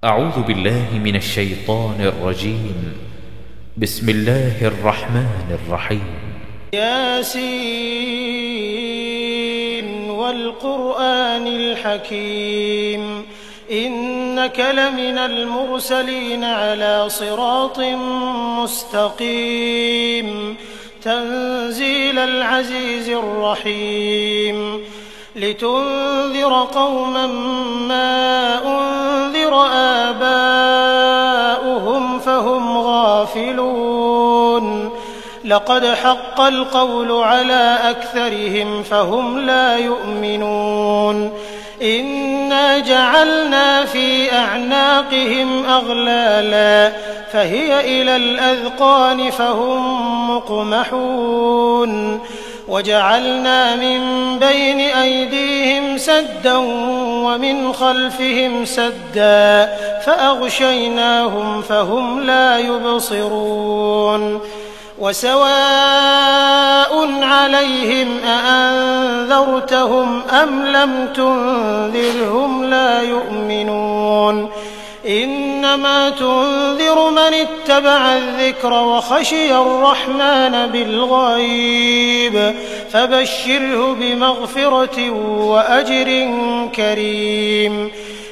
أعوذ بالله من الشيطان الرجيم. بسم الله الرحمن الرحيم. ياسين والقرآن الحكيم إنك لمن المرسلين على صراط مستقيم تنزيل العزيز الرحيم لتنذر قوما ما أنذر آباؤهم فهم غافلون لقد حق القول على أكثرهم فهم لا يؤمنون إنا جعلنا في أعناقهم أغلالا فهي إلى الأذقان فهم مقمحون وجعلنا من بين أيديهم سدا ومن خلفهم سدا فأغشيناهم فهم لا يبصرون وسواء عليهم أأنذرتهم أم لم تنذرهم لا يؤمنون إنما تنذر من اتبع الذكر وخشي الرحمن بالغيب فبشره بمغفرة وأجر كريم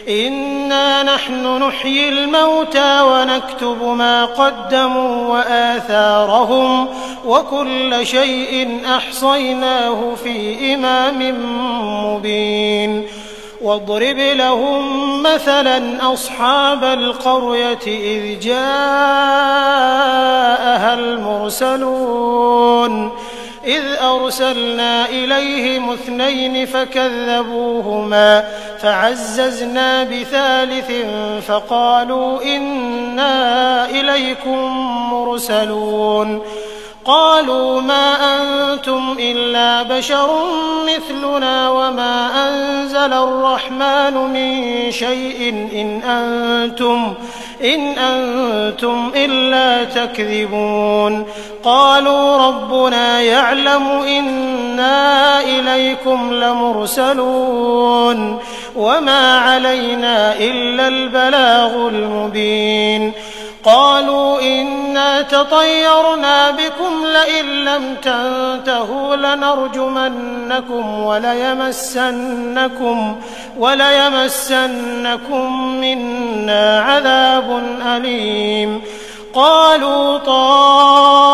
إنا نحن نحيي الموتى ونكتب ما قدموا وآثارهم وكل شيء أحصيناه في إمام مبين واضرب لهم مثلا أصحاب القرية إذ جاءها المرسلون إذ أرسلنا إليهم 2 فكذبوهما فعززنا بثالث فقالوا إنا إليكم مرسلون قالوا ما أنتم إلا بشر مثلنا وما أنزل الرحمن من شيء إن أنتم إلا تكذبون قالوا ربنا يعلم إنا إليكم لمرسلون وما علينا إلا البلاغ المبين قالوا إنا تطيرنا بكم لئن لم تنتهوا لنرجمنكم وليمسنكم منا عذاب أليم قالوا طائركم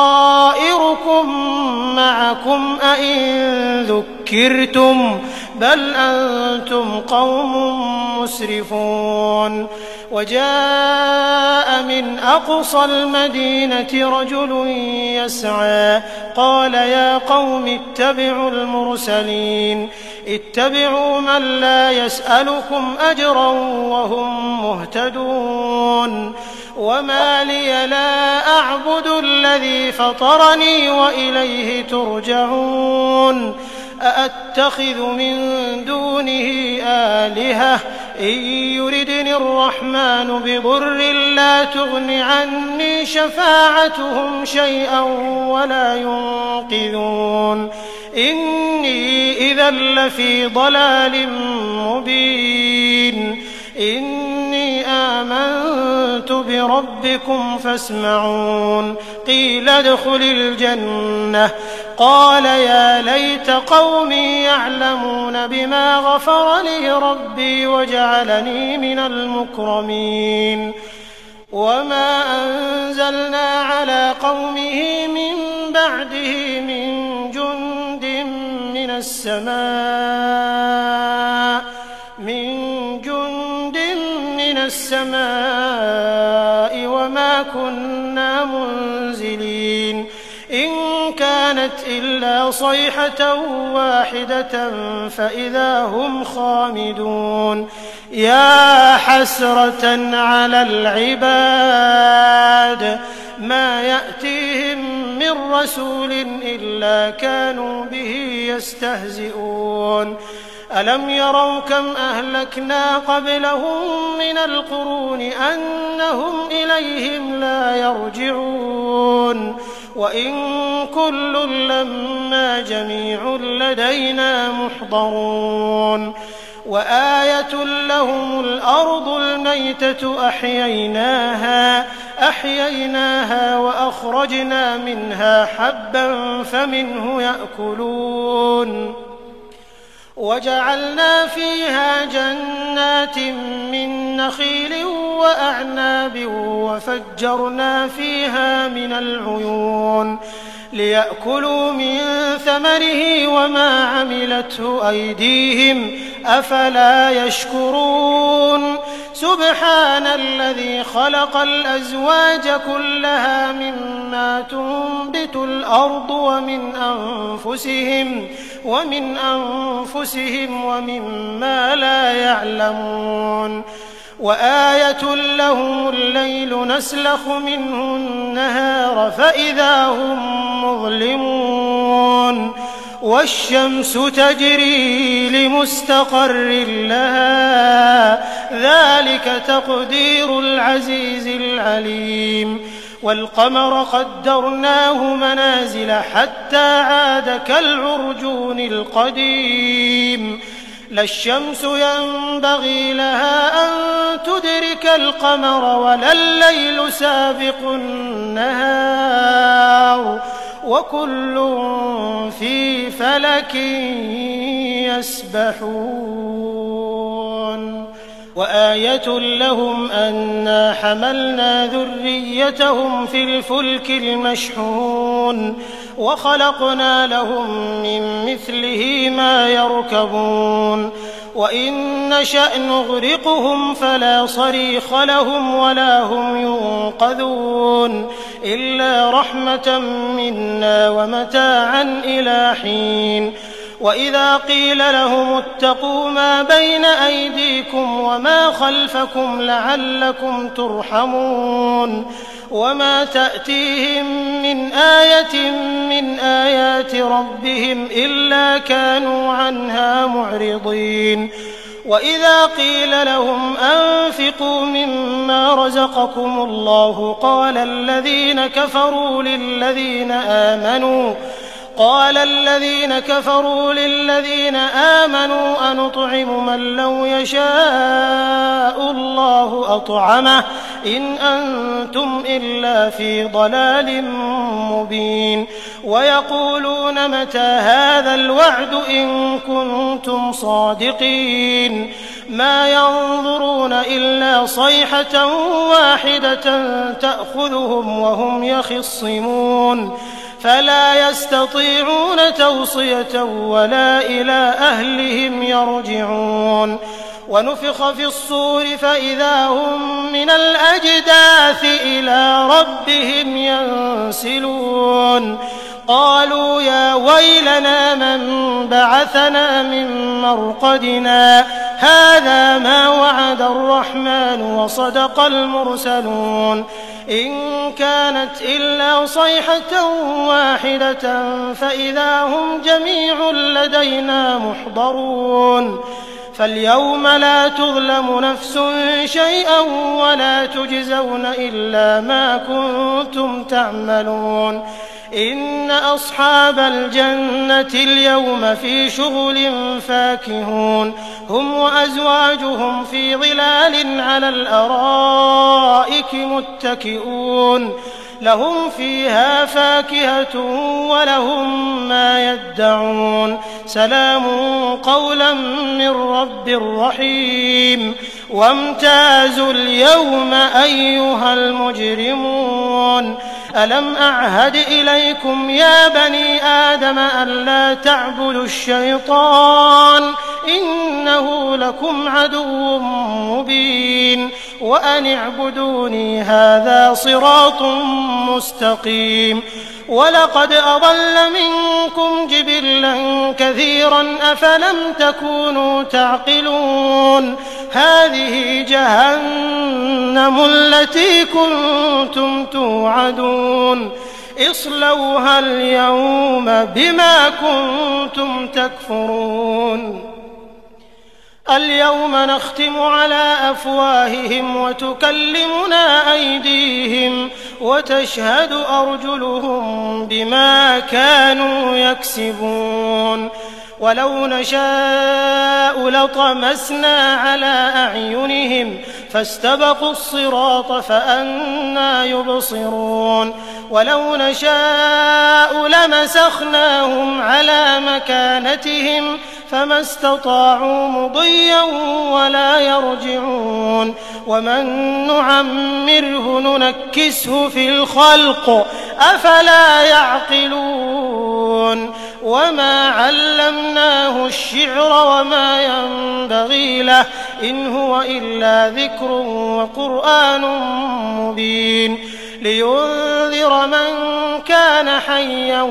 معكم أئن ذكرتم بل أنتم قوم مسرفون وجاء من أقصى المدينة رجل يسعى قال يا قوم اتبعوا المرسلين اتبعوا من لا يسألكم أجرا وهم مهتدون وما لي لا أعبد الذي فطرني وإليه ترجعون أأتخذ من دونه آلهة إن يردني الرحمن بضر لا تغن عني شفاعتهم شيئا ولا ينقذون إني إذا لفي ضلال مبين إني آمنت بربكم فاسمعون قيل ادخل الجنة قال يا ليت قومي يعلمون بما غفر لي ربي وجعلني من المكرمين وما أنزلنا على قومه من بعده من جند من السماء وما كنا منزلين إن كانت إلا صيحة واحدة فإذا هم خامدون يا حسرة على العباد ما يأتيهم من رسول إلا كانوا به يستهزئون ألم يروا كم أهلكنا قبلهم من القرون أنهم إليهم لا يرجعون وإن كل لما جميع لدينا محضرون وآية لهم الأرض الميتة أحييناها وأخرجنا منها حبا فمنه يأكلون وجعلنا فيها جنات من نخيل وأعناب وفجرنا فيها من العيون ليأكلوا من ثمره وما عملته أيديهم أفلا يشكرون سبحان الذي خلق الأزواج كلها مما تنبت الأرض ومن أنفسهم ومما لا يعلمون وآية لهم الليل نسلخ منه النهار فإذا هم مظلمون والشمس تجري لمستقر لها ذلك تقدير العزيز العليم والقمر قدرناه منازل حتى عاد كالعرجون القديم لا الشمس ينبغي لها أن تدرك القمر ولا الليل سابق النهار وكل في فلك يسبحون وآية لهم أنا حملنا ذريتهم في الفلك المشحون وخلقنا لهم من مثله ما يركبون وإن نشأ نغرقهم فلا صريخ لهم ولا هم ينقذون إلا رحمة منا ومتاعا إلى حين وإذا قيل لهم اتقوا ما بين أيديكم وما خلفكم لعلكم ترحمون وما تأتيهم من آية من آيات ربهم إلا كانوا عنها معرضين وإذا قيل لهم أنفقوا مما رزقكم الله قال الذين كفروا للذين آمنوا أنطعم من لو يشاء الله أطعمه إن أنتم إلا في ضلال مبين ويقولون متى هذا الوعد إن كنتم صادقين ما ينظرون إلا صيحة واحدة تأخذهم وهم يخصمون فلا يستطيعون توصية ولا إلى أهلهم يرجعون ونفخ في الصور فإذا هم من الأجداث إلى ربهم ينسلون قالوا يا ويلنا من بعثنا من مرقدنا هذا ما وعد الرحمن وصدق المرسلون إن كانت إلا صيحة واحدة فإذا هم جميع لدينا محضرون فاليوم لا تظلم نفس شيئا ولا تجزون إلا ما كنتم تعملون إن أصحاب الجنة اليوم في شغل فاكهون هم وأزواجهم في ظلال على الأرائك متكئون لهم فيها فاكهة ولهم ما يدعون سلام قولا من رب رحيم وامتازوا اليوم أيها المجرمون ألم أعهد إليكم يا بني آدم ألا تعبدوا الشيطان إنه لكم عدو مبين وأن اعبدوني هذا صراط مستقيم ولقد أضل منكم جبلا كثيرا أفلم تكونوا تعقلون هذه جهنم التي كنتم توعدون اصلوها اليوم بما كنتم تكفرون اليوم نختم على أفواههم وتكلمنا أيديهم وتشهد أرجلهم بما كانوا يكسبون ولو نشاء لطمسنا على أعينهم فاستبقوا الصراط فأنى يبصرون ولو نشاء لمسخناهم على مكانتهم فما استطاعوا مضيا ولا يرجعون ومن نعمره ننكسه في الخلق أفلا يعقلون وما علمناه الشعر وما ينبغي له إن هو إلا ذكر وقرآن مبين لينذر من كان حيا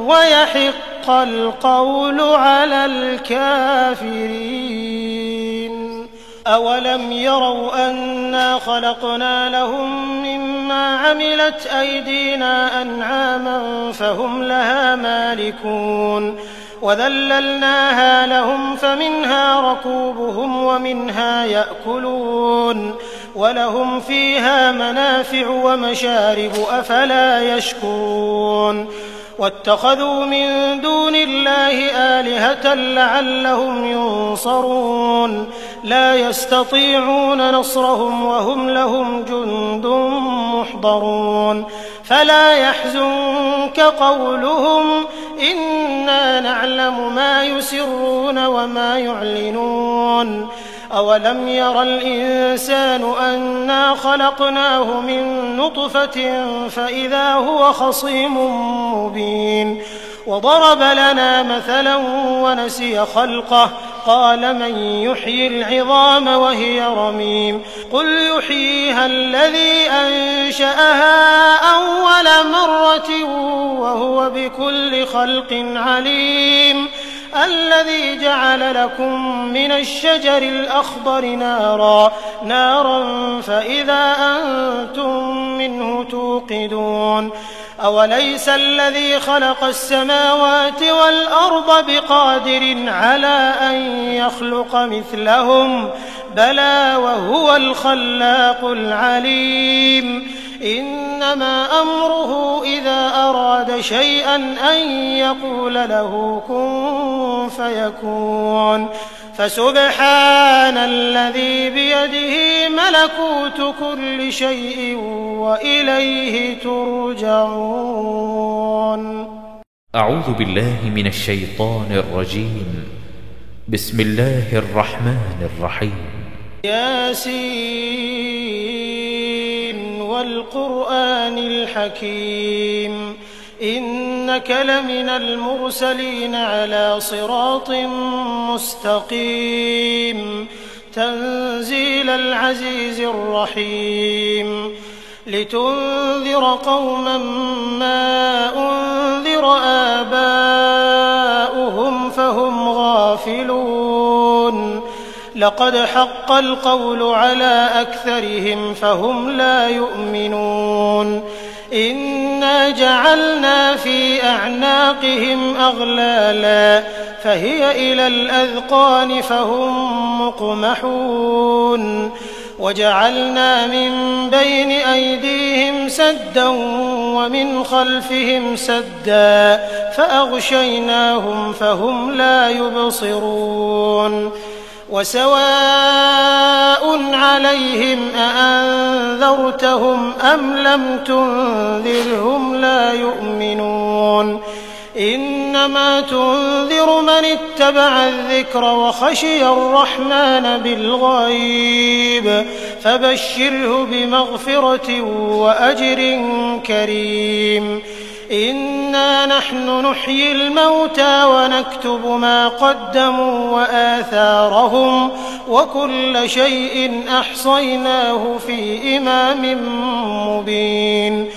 ويحق القول على الكافرين أولم يروا أنا خلقنا لهم مما عملت أيدينا أنعاما فهم لها مالكون وذللناها لهم فمنها ركوبهم ومنها يأكلون ولهم فيها منافع ومشارب أفلا يشكرون واتخذوا من دون الله آلهة لعلهم ينصرون لا يستطيعون نصرهم وهم لهم جند محضرون فلا يحزنك قولهم إنا نعلم ما يسرون وما يعلنون أولم ير الإنسان أنا خلقناه من نطفة فإذا هو خصيم مبين وضرب لنا مثلا ونسي خلقه قال من يحيي العظام وهي رميم قل يحييها الذي أنشأها أول مرة وهو بكل خلق عليم الذي جعل لكم من الشجر الأخضر نارا فإذا أنتم منه توقدون أوليس الذي خلق السماوات والأرض بقادر على أن يخلق مثلهم بلى وهو الخلاق العليم إنما أمره إذا أراد شيئا أن يقول له كن فيكون فسبحان الذي بيده ملكوت كل شيء وإليه ترجعون. أعوذ بالله من الشيطان الرجيم. بسم الله الرحمن الرحيم. ياسين والقرآن الحكيم إنك لمن المرسلين على صراط مستقيم تنزيل العزيز الرحيم لتنذر قوما ما أنذر آباؤهم فهم غافلون لقد حق القول على أكثرهم فهم لا يؤمنون إنا جعلنا في أعناقهم أغلالا فهي إلى الأذقان فهم مقمحون وجعلنا من بين أيديهم سدا ومن خلفهم سدا فأغشيناهم فهم لا يبصرون وسواء عليهم أأنذرتهم أم لم تنذرهم لا يؤمنون إنما تنذر من اتبع الذكر وخشي الرحمن بالغيب فبشره بمغفرة وأجر كريم إنا نحن نحيي الموتى ونكتب ما قدموا وآثارهم وكل شيء أحصيناه في إمام مبين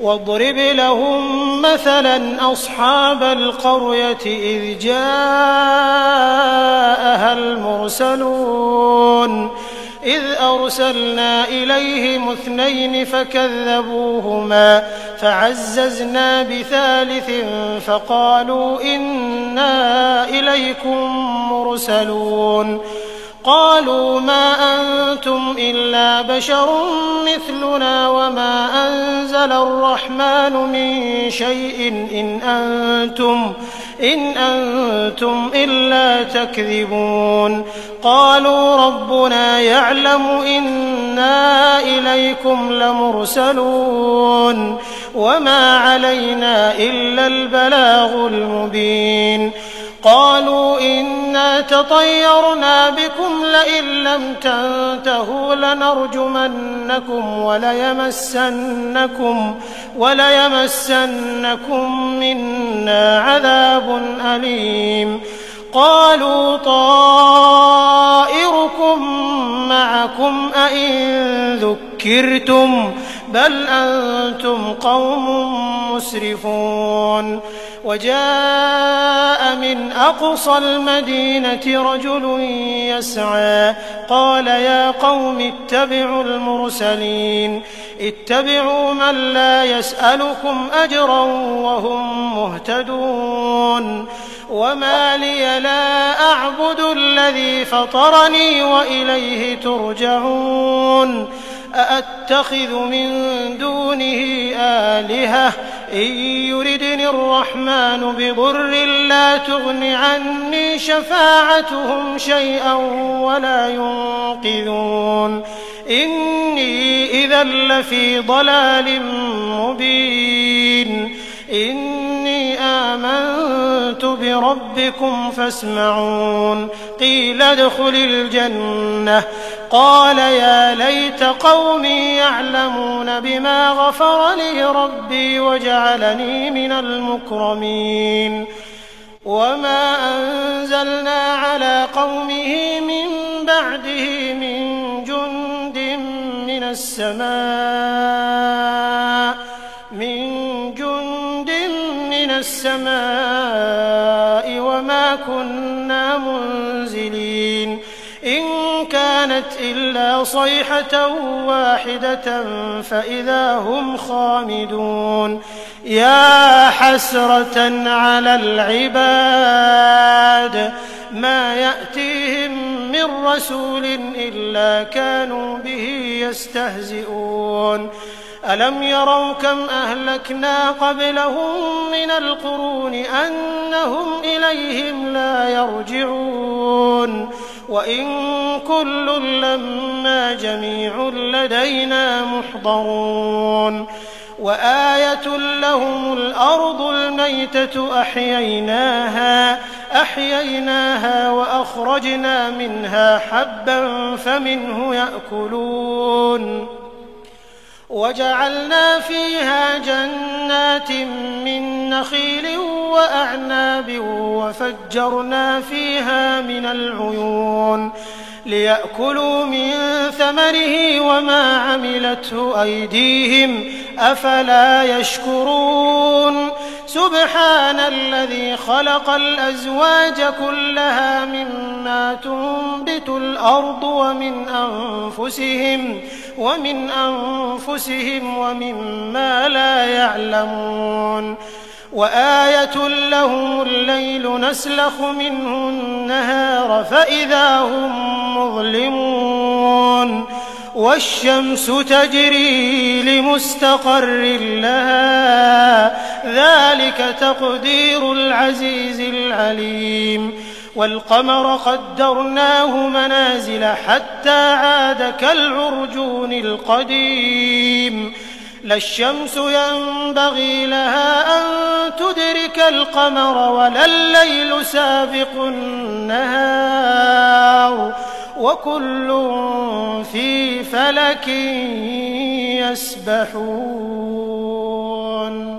واضرب لهم مثلا أصحاب القرية إذ جاءها المرسلون إذ أرسلنا إليهم 2 فكذبوهما فعززنا بثالث فقالوا إنا إليكم مرسلون قالوا ما أنتم إلا بشر مثلنا وما أنزل الرحمن من شيء إن أنتم إلا تكذبون قالوا ربنا يعلم إنا إليكم لمرسلون وما علينا إلا البلاغ المبين قالوا إنا تطيرنا بكم لئن لم تنتهوا لنرجمنكم وليمسنكم منا عذاب أليم قالوا طائركم معكم أئن ذكرتم بل أنتم قوم مسرفون وجاء من أقصى المدينة رجل يسعى قال يا قوم اتبعوا المرسلين اتبعوا من لا يسألكم أجرا وهم مهتدون وما لي لا أعبد الذي فطرني وإليه ترجعون أأتخذ من دونه آلهة إن يردني الرحمن بضر لا تغن عني شفاعتهم شيئا ولا ينقذون إني إذا لفي ضلال مبين إني آمنت بربكم فاسمعون قيل ادخل الجنة قال يا ليت قومي يعلمون بما غفر لي ربي وجعلني من المكرمين وما أنزلنا على قومه من بعده من جند من السماء وما كنا منزلين إن كانت إلا صيحة واحدة فإذا هم خامدون يا حسرة على العباد ما يأتيهم من رسول إلا كانوا به يستهزئون ألم يروا كم أهلكنا قبلهم من القرون أنهم إليهم لا يرجعون وإن كل لما جميع لدينا محضرون وآية لهم الأرض الميتة أحييناها وأخرجنا منها حبا فمنه يأكلون وجعلنا فيها جنات من نخيل وأعناب وفجرنا فيها من العيون ليأكلوا من ثمره وما عملته أيديهم أفلا يشكرون سبحان الذي خلق الأزواج كلها مما تنبت الأرض ومن أنفسهم ومما لا يعلمون وآية لهم الليل نسلخ منه النهار فإذا هم مظلمون والشمس تجري لمستقر لها ذلك تقدير العزيز العليم والقمر قدرناه منازل حتى عاد كالعرجون القديم لا الشمس ينبغي لها أن تدرك القمر ولا الليل سابق النهار وكل في فلك يسبحون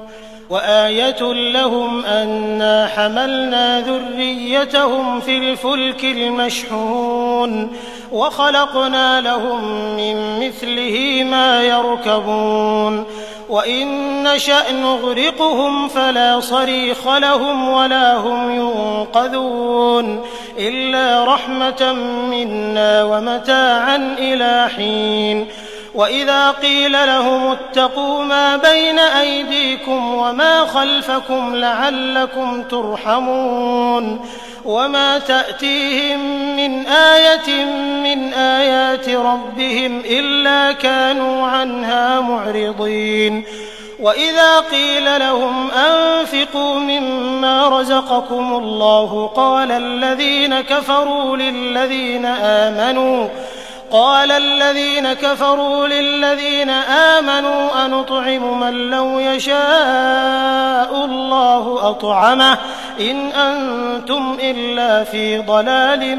وآية لهم أنا حملنا ذريتهم في الفلك المشحون وخلقنا لهم من مثله ما يركبون وإن نشأ نغرقهم فلا صريخ لهم ولا هم ينقذون إلا رحمة منا ومتاعا إلى حين وإذا قيل لهم اتقوا ما بين أيديكم وما خلفكم لعلكم ترحمون وما تأتيهم من آية من آيات ربهم إلا كانوا عنها معرضين. وإذا قيل لهم أنفقوا مما رزقكم الله قال الذين كفروا للذين آمنوا أنطعم من لو يشاء الله أطعمه إن أنتم إلا في ضلال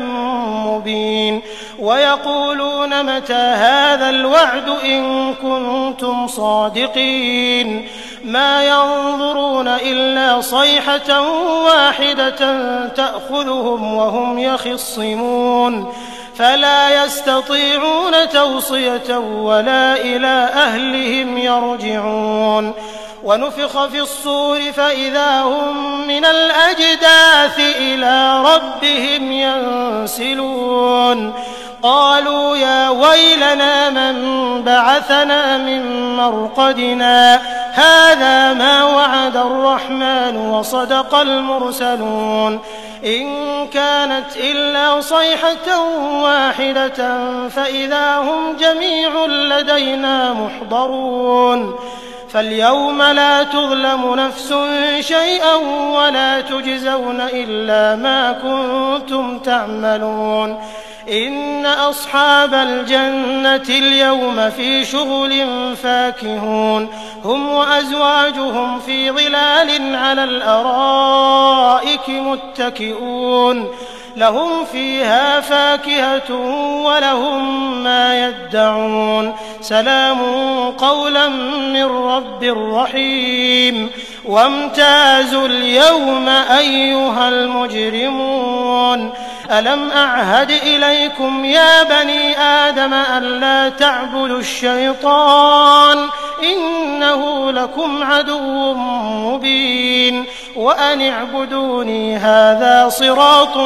مبين. ويقولون متى هذا الوعد إن كنتم صادقين ما ينظرون إلا صيحة واحدة تأخذهم وهم يخصمون فلا يستطيعون توصية ولا إلى أهلهم يرجعون. ونفخ في الصور فإذا هم من الأجداث إلى ربهم ينسلون. قالوا يا ويلنا من بعثنا من مرقدنا هذا ما وعد الرحمن وصدق المرسلون إن كانت إلا صيحة واحدة فإذا هم جميع لدينا محضرون. فاليوم لا تظلم نفس شيئا ولا تجزون إلا ما كنتم تعملون. إن أصحاب الجنة اليوم في شغل فاكهون هم وأزواجهم في ظلال على الأرائك متكئون لهم فيها فاكهة ولهم ما يدعون سلام قولا من رب رحيم. وامتازوا اليوم أيها المجرمون ألم أعهد إليكم يا بني آدم ألا تعبدوا الشيطان إنه لكم عدو مبين وأن اعبدوني هذا صراط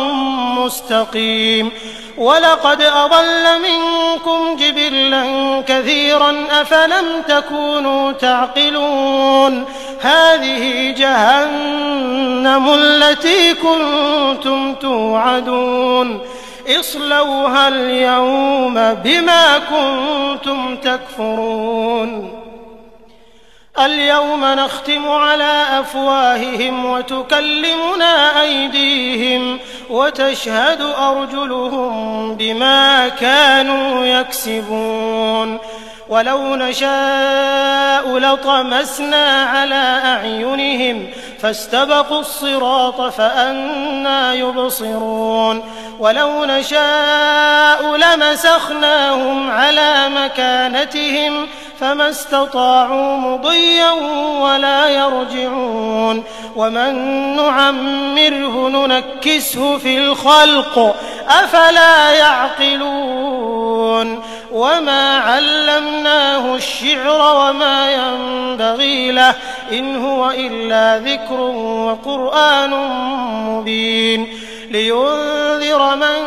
مستقيم. ولقد أضل منكم جبلا كثيرا أفلم تكونوا تعقلون. هذه جهنم التي كنتم توعدون اصلوها اليوم بما كنتم تكفرون. اليوم نختم على أفواههم وتكلمنا أيديهم وتشهد أرجلهم بما كانوا يكسبون. ولو نشاء لطمسنا على أعينهم فاستبقوا الصراط فأنى يبصرون. ولو نشاء لمسخناهم على مكانتهم فما استطاعوا مضيا ولا يرجعون. ومن نعمره ننكسه في الخلق أفلا يعقلون. وما علمناه الشعر وما ينبغي له إن هو إلا ذكر وقرآن مبين لينذر من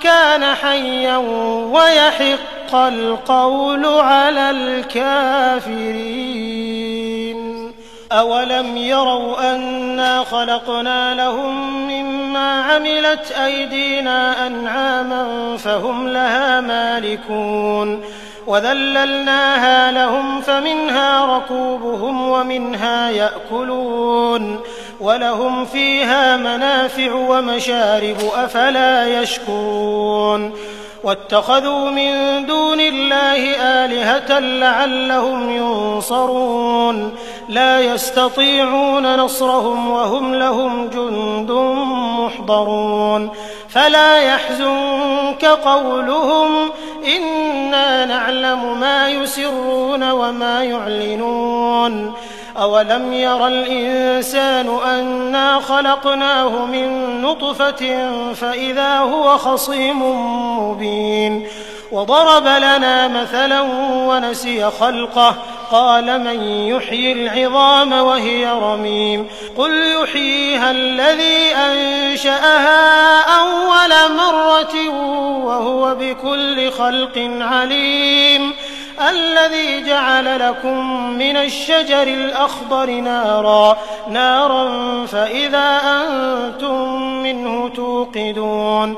كان حيا ويحق القول على الكافرين. أولم يروا أنا خلقنا لهم مما عملت أيدينا أنعاما فهم لها مالكون وذللناها لهم فمنها ركوبهم ومنها يأكلون ولهم فيها منافع ومشارب أفلا يشكرون. واتخذوا من دون الله آلهة لعلهم ينصرون لا يستطيعون نصرهم وهم لهم جند محضرون. فلا يحزنك قولهم إنا نعلم ما يسرون وما يعلنون. أولم ير الإنسان أنا خلقناه من نطفة فإذا هو خصيم مبين. وضرب لنا مثلا ونسي خلقه قال من يحيي العظام وهي رميم قل يحييها الذي أنشأها أول مرة وهو بكل خلق عليم. الذي جعل لكم من الشجر الأخضر نارا فإذا أنتم منه توقدون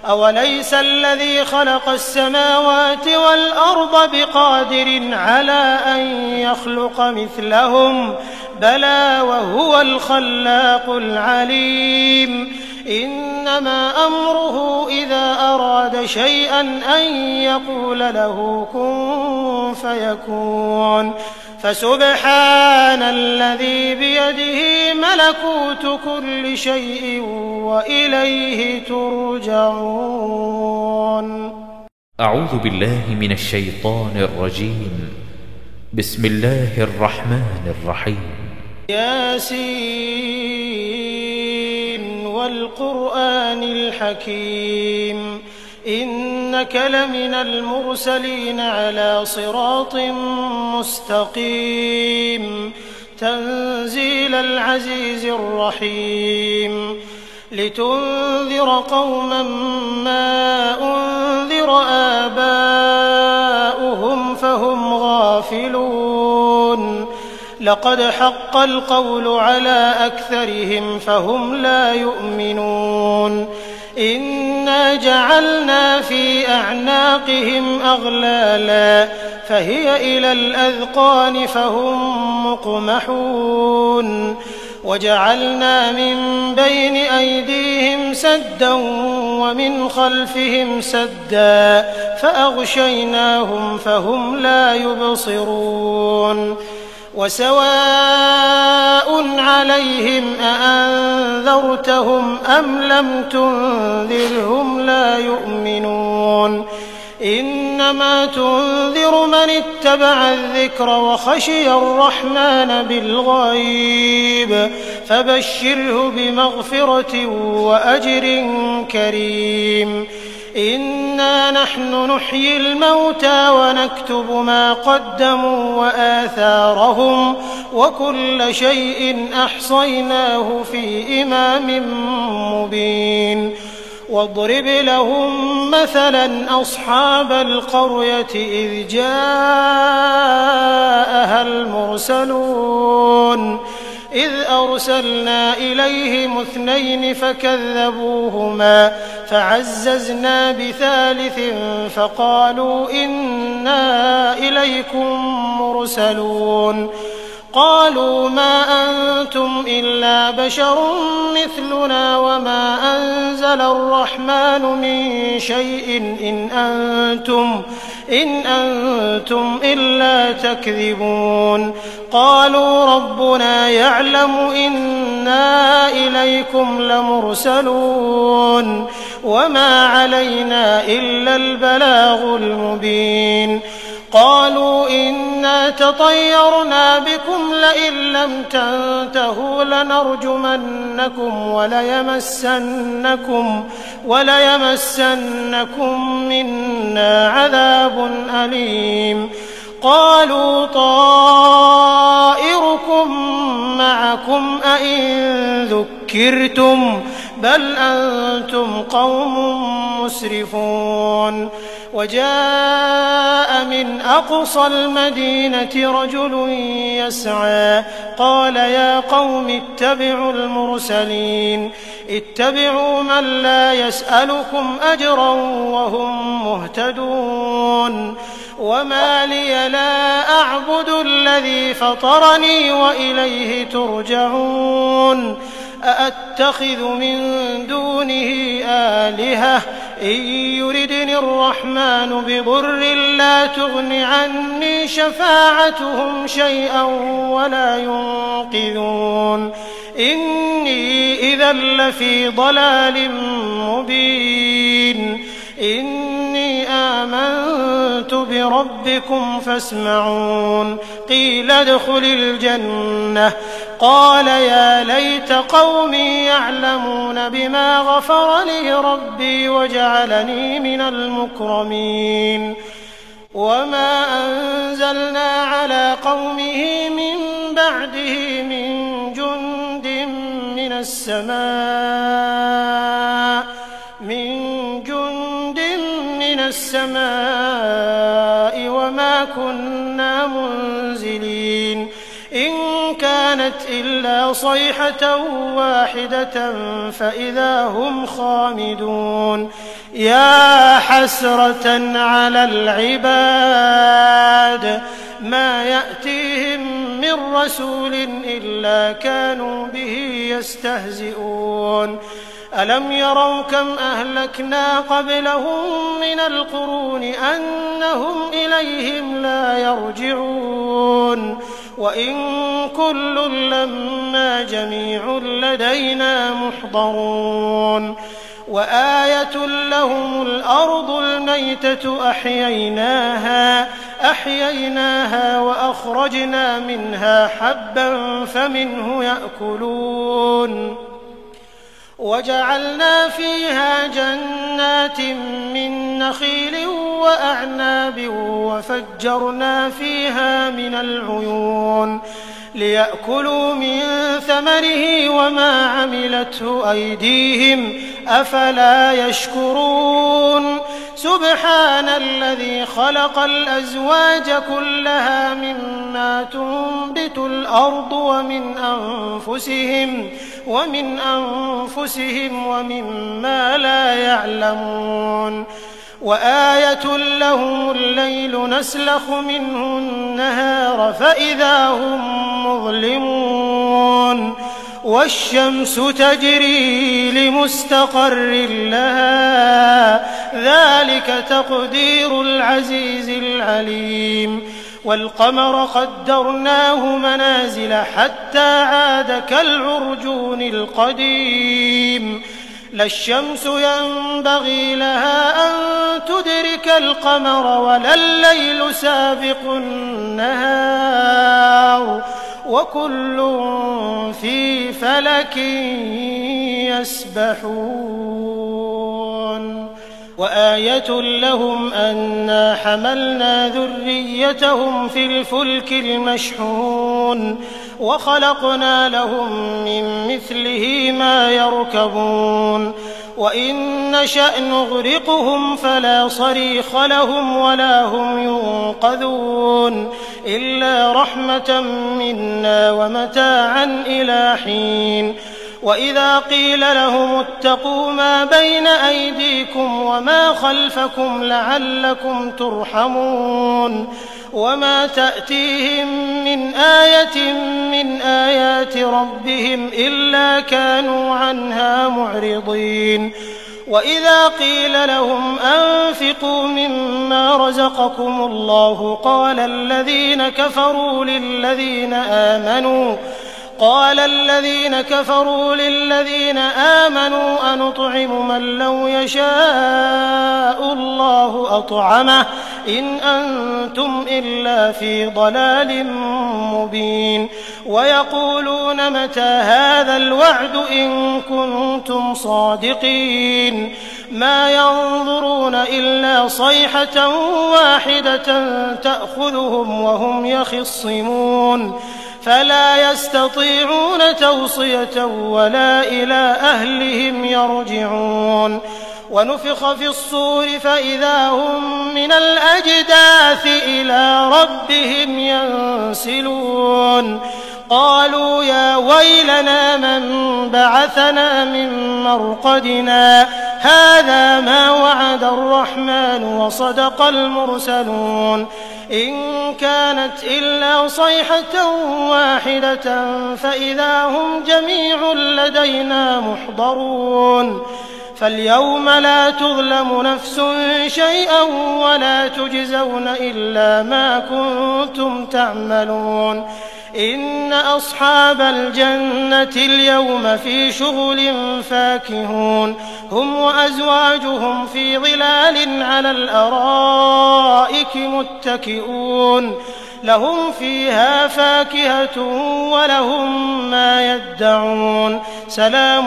أوليس الذي خلق السماوات والأرض بقادر على أن يخلق مثلهم بلى وهو الخلاق العليم إنما أمره إذا أراد شيئا أن يقول له كن فيكون فسبحان الذي بيده ملكوت كل شيء وإليه ترجعون. أعوذ بالله من الشيطان الرجيم. بسم الله الرحمن الرحيم. ياسين والقرآن الحكيم إنك لمن المرسلين على صراط مستقيم تنزيل العزيز الرحيم لتنذر قوما ما أنذر آباؤهم فهم غافلون لقد حق القول على أكثرهم فهم لا يؤمنون إنا جعلنا في أعناقهم أغلالا فهي إلى الأذقان فهم مقمحون وجعلنا من بين أيديهم سدا ومن خلفهم سدا فأغشيناهم فهم لا يبصرون وسواء عليهم أأنذرتهم أم لم تنذرهم لا يؤمنون إنما تنذر من اتبع الذكر وخشي الرحمن بالغيب فبشره بمغفرة وأجر كريم إنا نحن نحيي الموتى ونكتب ما قدموا وآثارهم وكل شيء أحصيناه في إمام مبين واضرب لهم مثلا أصحاب القرية إذ جاءها المرسلون إذ أرسلنا إليهم 2 فكذبوهما فعززنا بثالث فقالوا إنا إليكم مرسلون قالوا ما أنتم إلا بشر مثلنا وما أنزل الرحمن من شيء إن أنتم إلا تكذبون قالوا ربنا يعلم إنا إليكم لمرسلون وما علينا إلا البلاغ المبين قالوا إنا تطيرنا بكم لئن لم تنتهوا لنرجمنكم وليمسنكم منا عذاب أليم قالوا طائركم معكم أئن ذكرتم بل أنتم قوم مسرفون وجاء من أقصى المدينة رجل يسعى قال يا قوم اتبعوا المرسلين اتبعوا من لا يسألكم أجرا وهم مهتدون وما لي لا أعبد الذي فطرني وإليه ترجعون أأتخذ من دونه آلهة إن يردني الرحمن بضر لا تغن عني شفاعتهم شيئا ولا ينقذون إني إذا لفي ضلال مبين إني آمنت بربكم فاسمعون قيل ادخل الجنة قال يا ليت قومي يعلمون بما غفر لي ربي وجعلني من المكرمين وما أنزلنا على قومه من بعده من جند من السماء وما كنا إنا منزلين إن كانت إلا صيحة واحدة فإذا هم خامدون يا حسرة على العباد ما يأتيهم من رسول إلا كانوا به يستهزئون ألم يروا كم أهلكنا قبلهم من القرون أنهم إليهم لا يرجعون وإن كل لما جميع لدينا محضرون وآية لهم الأرض الميتة أحييناها وأخرجنا منها حبا فمنه يأكلون وجعلنا فيها جنات من نخيل وأعناب وفجرنا فيها من العيون ليأكلوا من ثمره وما عملته أيديهم أفلا يشكرون سبحان الذي خلق الأزواج كلها مما تنبت الأرض ومن أنفسهم ومما لا يعلمون وآية لهم الليل نسلخ منه النهار فإذا هم مظلمون والشمس تجري لمستقر لها ذلك تقدير العزيز العليم والقمر قدرناه منازل حتى عاد كالعرجون القديم لا الشمس ينبغي لها أن تدرك القمر ولا الليل سابق النهار وكل في فلك يسبحون وآية لهم أنا حملنا ذريتهم في الفلك المشحون وخلقنا لهم من مثله ما يركبون وإن نشأ نغرقهم فلا صريخ لهم ولا هم ينقذون إلا رحمة منا ومتاعا إلى حين وإذا قيل لهم اتقوا ما بين أيديكم وما خلفكم لعلكم ترحمون وما تأتيهم من آية من آيات ربهم إلا كانوا عنها معرضين وإذا قيل لهم أنفقوا مما رزقكم الله قال الذين كفروا للذين آمنوا أنطعم من لو يشاء الله أطعمه إن أنتم إلا في ضلال مبين ويقولون متى هذا الوعد إن كنتم صادقين ما ينظرون إلا صيحة واحدة تأخذهم وهم يخصمون فلا يستطيعون توصية ولا إلى أهلهم يرجعون ونفخ في الصور فإذا هم من الأجداث إلى ربهم ينسلون قالوا يا ويلنا من بعثنا من مرقدنا هذا ما وعد الرحمن وصدق المرسلون إن كانت إلا صيحة واحدة فإذا هم جميع لدينا محضرون فاليوم لا تظلم نفس شيئا ولا تجزون إلا ما كنتم تعملون إن أصحاب الجنة اليوم في شغل فاكهون هم وأزواجهم في ظلال على الأرائك متكئون لهم فيها فاكهة ولهم ما يدعون سلام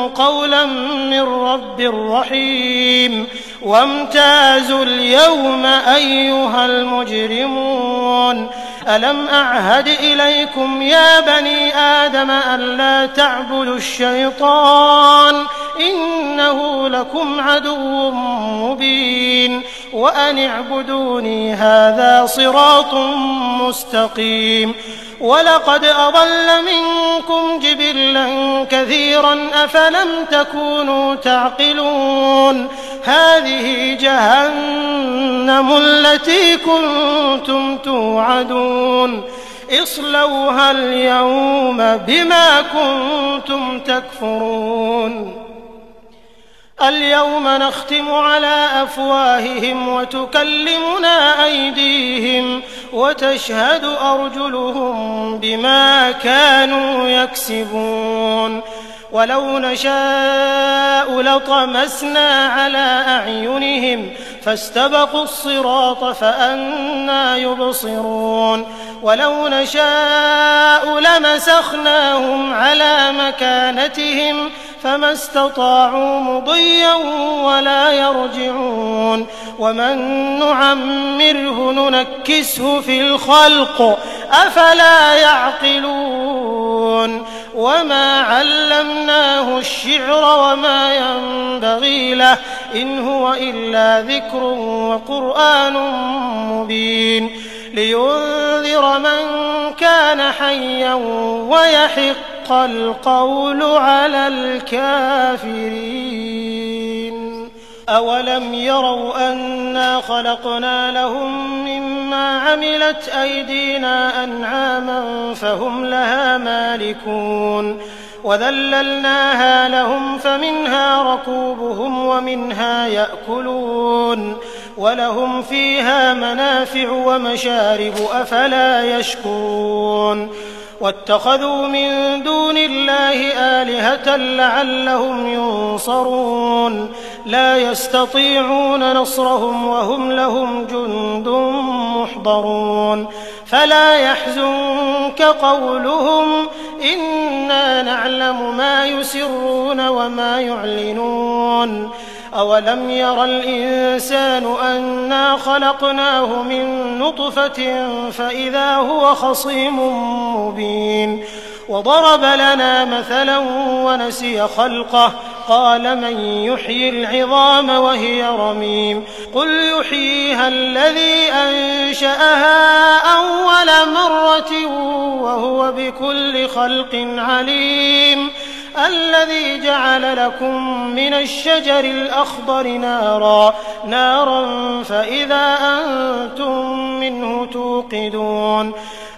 قولا من رب رحيم وامتازوا اليوم أيها المجرمون ألم أعهد إليكم يا بني آدم ألا تعبدوا الشيطان إنه لكم عدو مبين وأن اعبدوني هذا صراط مستقيم ولقد أضل منكم جبلا كثيرا أفلم تكونوا تعقلون هذه جهنم التي كنتم توعدون اصلوها اليوم بما كنتم تكفرون اليوم نختم على أفواههم وتكلمنا أيديهم وتشهد أرجلهم بما كانوا يكسبون ولو نشاء لطمسنا على أعينهم فاستبقوا الصراط فأنى يبصرون ولو نشاء لمسخناهم على مكانتهم فما استطاعوا مضيا ولا يرجعون ومن نعمره ننكسه في الخلق أفلا يعقلون وما علمناه الشعر وما ينبغي له إن هو إلا ذكر وقرآن مبين لينذر من كان حيا ويحق القول على الكافرين أولم يروا أنا خلقنا لهم مما عملت أيدينا أنعاما فهم لها مالكون وذللناها لهم فمنها ركوبهم ومنها يأكلون ولهم فيها منافع ومشارب أفلا يشكرون واتخذوا من دون الله آلهة لعلهم ينصرون لا يستطيعون نصرهم وهم لهم جند محضرون فلا يحزنك قولهم إنا نعلم ما يسرون وما يعلنون أولم ير الإنسان أنا خلقناه من نطفة فإذا هو خصيم مبين وضرب لنا مثلا ونسي خلقه قال من يحيي العظام وهي رميم قل يحييها الذي أنشأها أول مرة وهو بكل خلق عليم الذي جعل لكم من الشجر الأخضر نارا فإذا أنتم منه توقدون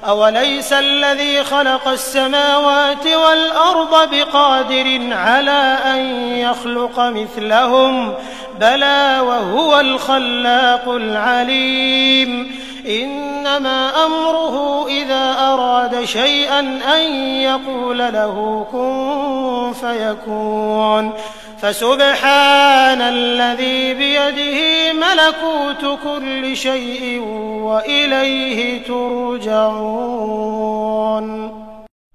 أوليس الذي خلق السماوات والأرض بقادر على أن يخلق مثلهم بلى وهو الخلاق العليم إنما أمره إذا أراد شيئا أن يقول له كن فيكون فسبحان الذي بيده ملكوت كل شيء وإليه ترجعون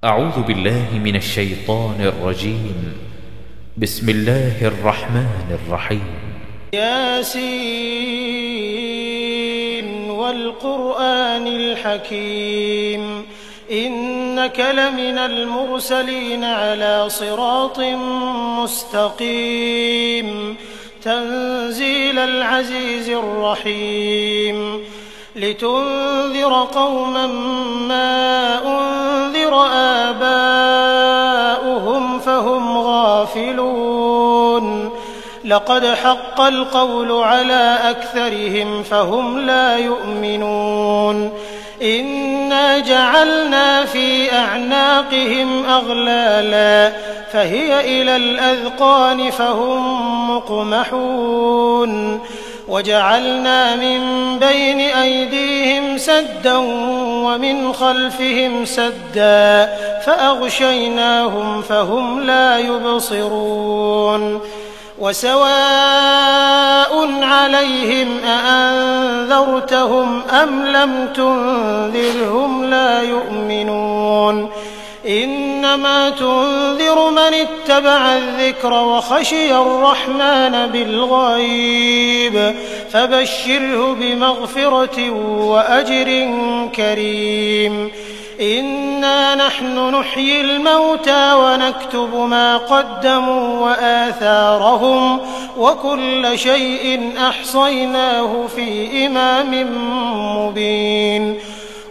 أعوذ بالله من الشيطان الرجيم بسم الله الرحمن الرحيم ياسين والقرآن الحكيم إنك لمن المرسلين على صراط مستقيم تنزيل العزيز الرحيم لتنذر قوما ما أنذر آباؤهم فهم غافلون لقد حق القول على أكثرهم فهم لا يؤمنون إنا جعلنا في أعناقهم أغلالا فهي إلى الأذقان فهم مقمحون وجعلنا من بين أيديهم سدا ومن خلفهم سدا فأغشيناهم فهم لا يبصرون وسواء عليهم أأنذرتهم أم لم تنذرهم لا يؤمنون إنما تنذر من اتبع الذكر وخشي الرحمن بالغيب فبشره بمغفرة وأجر كريم إنا نحن نحيي الموتى ونكتب ما قدموا وآثارهم وكل شيء أحصيناه في إمام مبين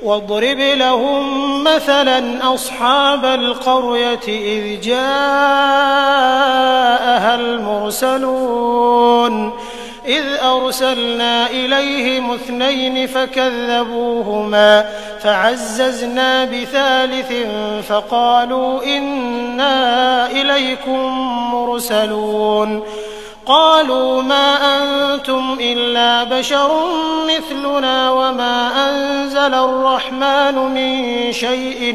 واضرب لهم مثلا أصحاب القرية إذ جاءها المرسلون إذ أرسلنا إليهم 2 فكذبوهما فعززنا بثالث فقالوا إنا إليكم مرسلون قالوا ما أنتم إلا بشر مثلنا وما أنزل الرحمن من شيء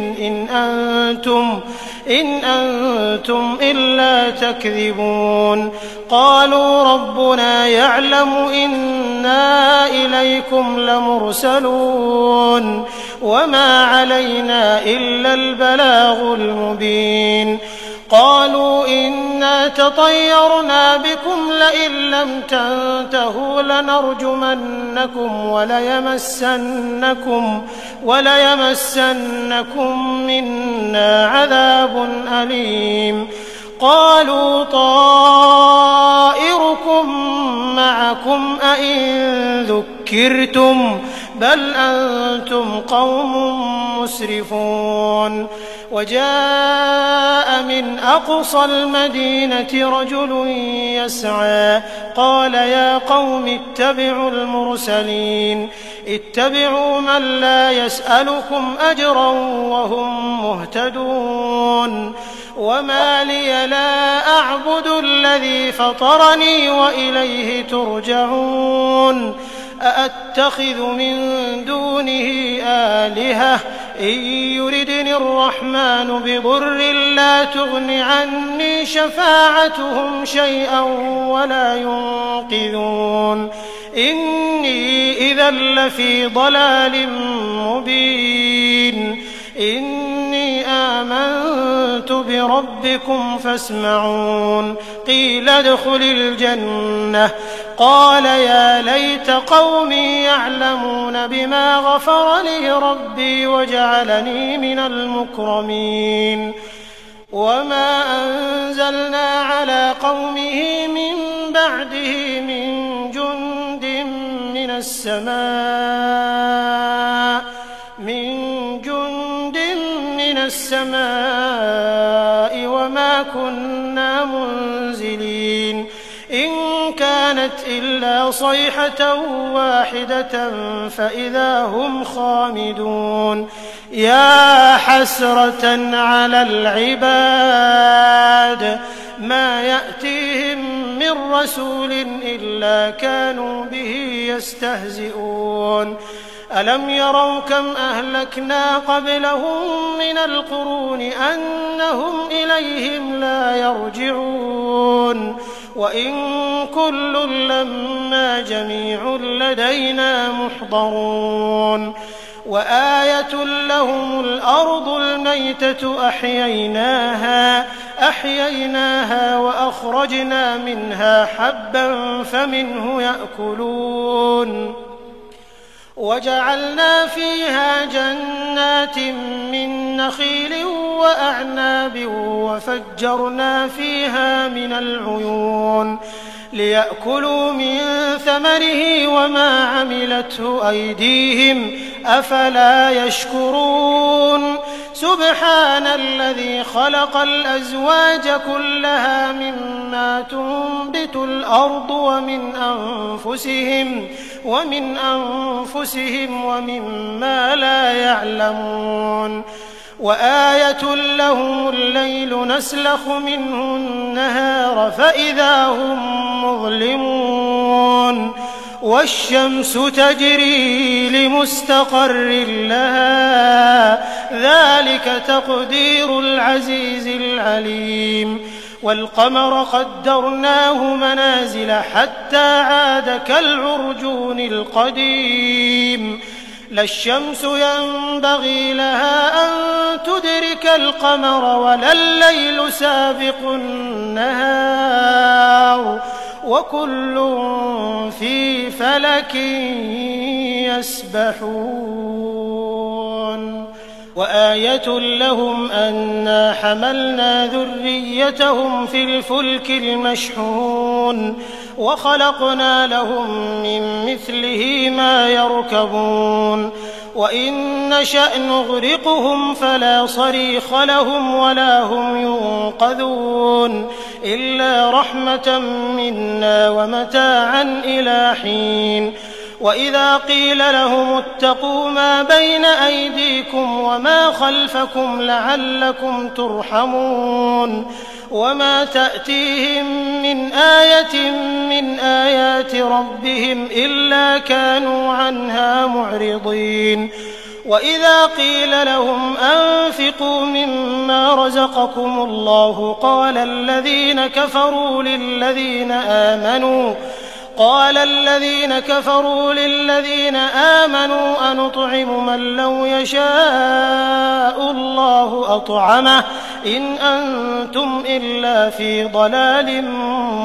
إن أنتم إلا تكذبون قالوا ربنا يعلم إنا إليكم لمرسلون وما علينا إلا البلاغ المبين قالوا إنا تطيرنا بكم لئن لم تنتهوا لنرجمنكم وليمسنكم منا عذاب أليم قالوا طائركم معكم أئن ذكرتم بل أنتم قوم مسرفون وجاء من أقصى المدينة رجل يسعى قال يا قوم اتبعوا المرسلين اتبعوا من لا يسألكم أجرا وهم مهتدون وما لي لا أعبد الذي فطرني وإليه ترجعون أأتخذ من دونه آلهة إن يردني الرحمن بضر لا تغن عني شفاعتهم شيئا ولا ينقذون إني إذا لفي ضلال مبين إني آمنت بربكم فاسمعون قيل ادخل الجنة قال يا ليت قومي يعلمون بما غفر لي ربي وجعلني من المكرمين وما أنزلنا على قومه من بعده من جند من السماء وما كنا منزلين إن كانت إلا صيحة واحدة فإذا هم خامدون يا حسرة على العباد ما يأتيهم من رسول إلا كانوا به يستهزئون ألم يروا كم أهلكنا قبلهم من القرون أنهم إليهم لا يرجعون وإن كل لما جميع لدينا محضرون وآية لهم الأرض الميتة أحييناها وأخرجنا منها حبا فمنه يأكلون وجعلنا فيها جنات من نخيل وأعناب وفجرنا فيها من العيون ليأكلوا من ثمره وما عملته أيديهم أفلا يشكرون سبحان الذي خلق الأزواج كلها مما تنبت الأرض ومن أنفسهم ومما لا يعلمون وآية لهم الليل نسلخ منه النهار فإذا هم مظلمون والشمس تجري لمستقر لها ذلك تقدير العزيز العليم والقمر قدرناه منازل حتى عاد كالعرجون القديم لا الشمس ينبغي لها أن تدرك القمر ولا الليل سابق النهار وكل في فلك يسبحون وآية لهم أنا حملنا ذريتهم في الفلك المشحون وخلقنا لهم من مثله ما يركبون وإن نشأ نغرقهم فلا صريخ لهم ولا هم ينقذون إلا رحمة منا ومتاعا إلى حين وإذا قيل لهم اتقوا ما بين أيديكم وما خلفكم لعلكم ترحمون وما تأتيهم من آية من آيات ربهم إلا كانوا عنها معرضين وإذا قيل لهم أنفقوا مما رزقكم الله قال الذين كفروا للذين آمنوا أنطعم من لو يشاء الله أطعمه إن أنتم إلا في ضلال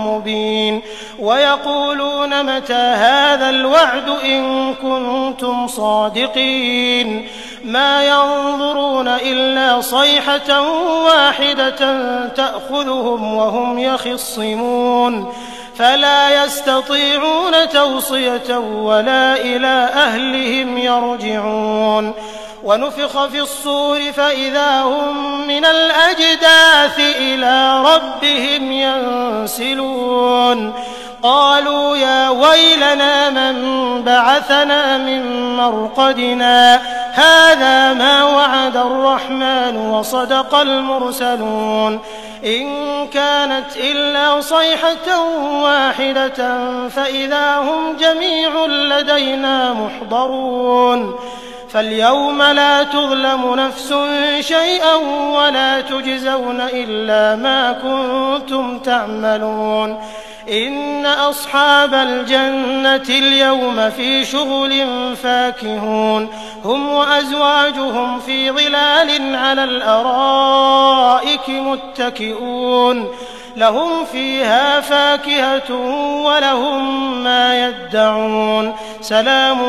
مبين ويقولون متى هذا الوعد إن كنتم صادقين ما ينظرون إلا صيحة واحدة تأخذهم وهم يخصمون فلا يستطيعون توصية ولا إلى أهلهم يرجعون ونفخ في الصور فإذا هم من الأجداث إلى ربهم ينسلون قالوا يا ويلنا من بعثنا من مرقدنا هذا ما وعد الرحمن وصدق المرسلون إن كانت إلا صيحة واحدة فإذا هم جميع لدينا محضرون فاليوم لا تظلم نفس شيئا ولا تجزون إلا ما كنتم تعملون إن أصحاب الجنة اليوم في شغل فاكهون هم وأزواجهم في ظلال على الأرائك متكئون لهم فيها فاكهة ولهم ما يدعون سلام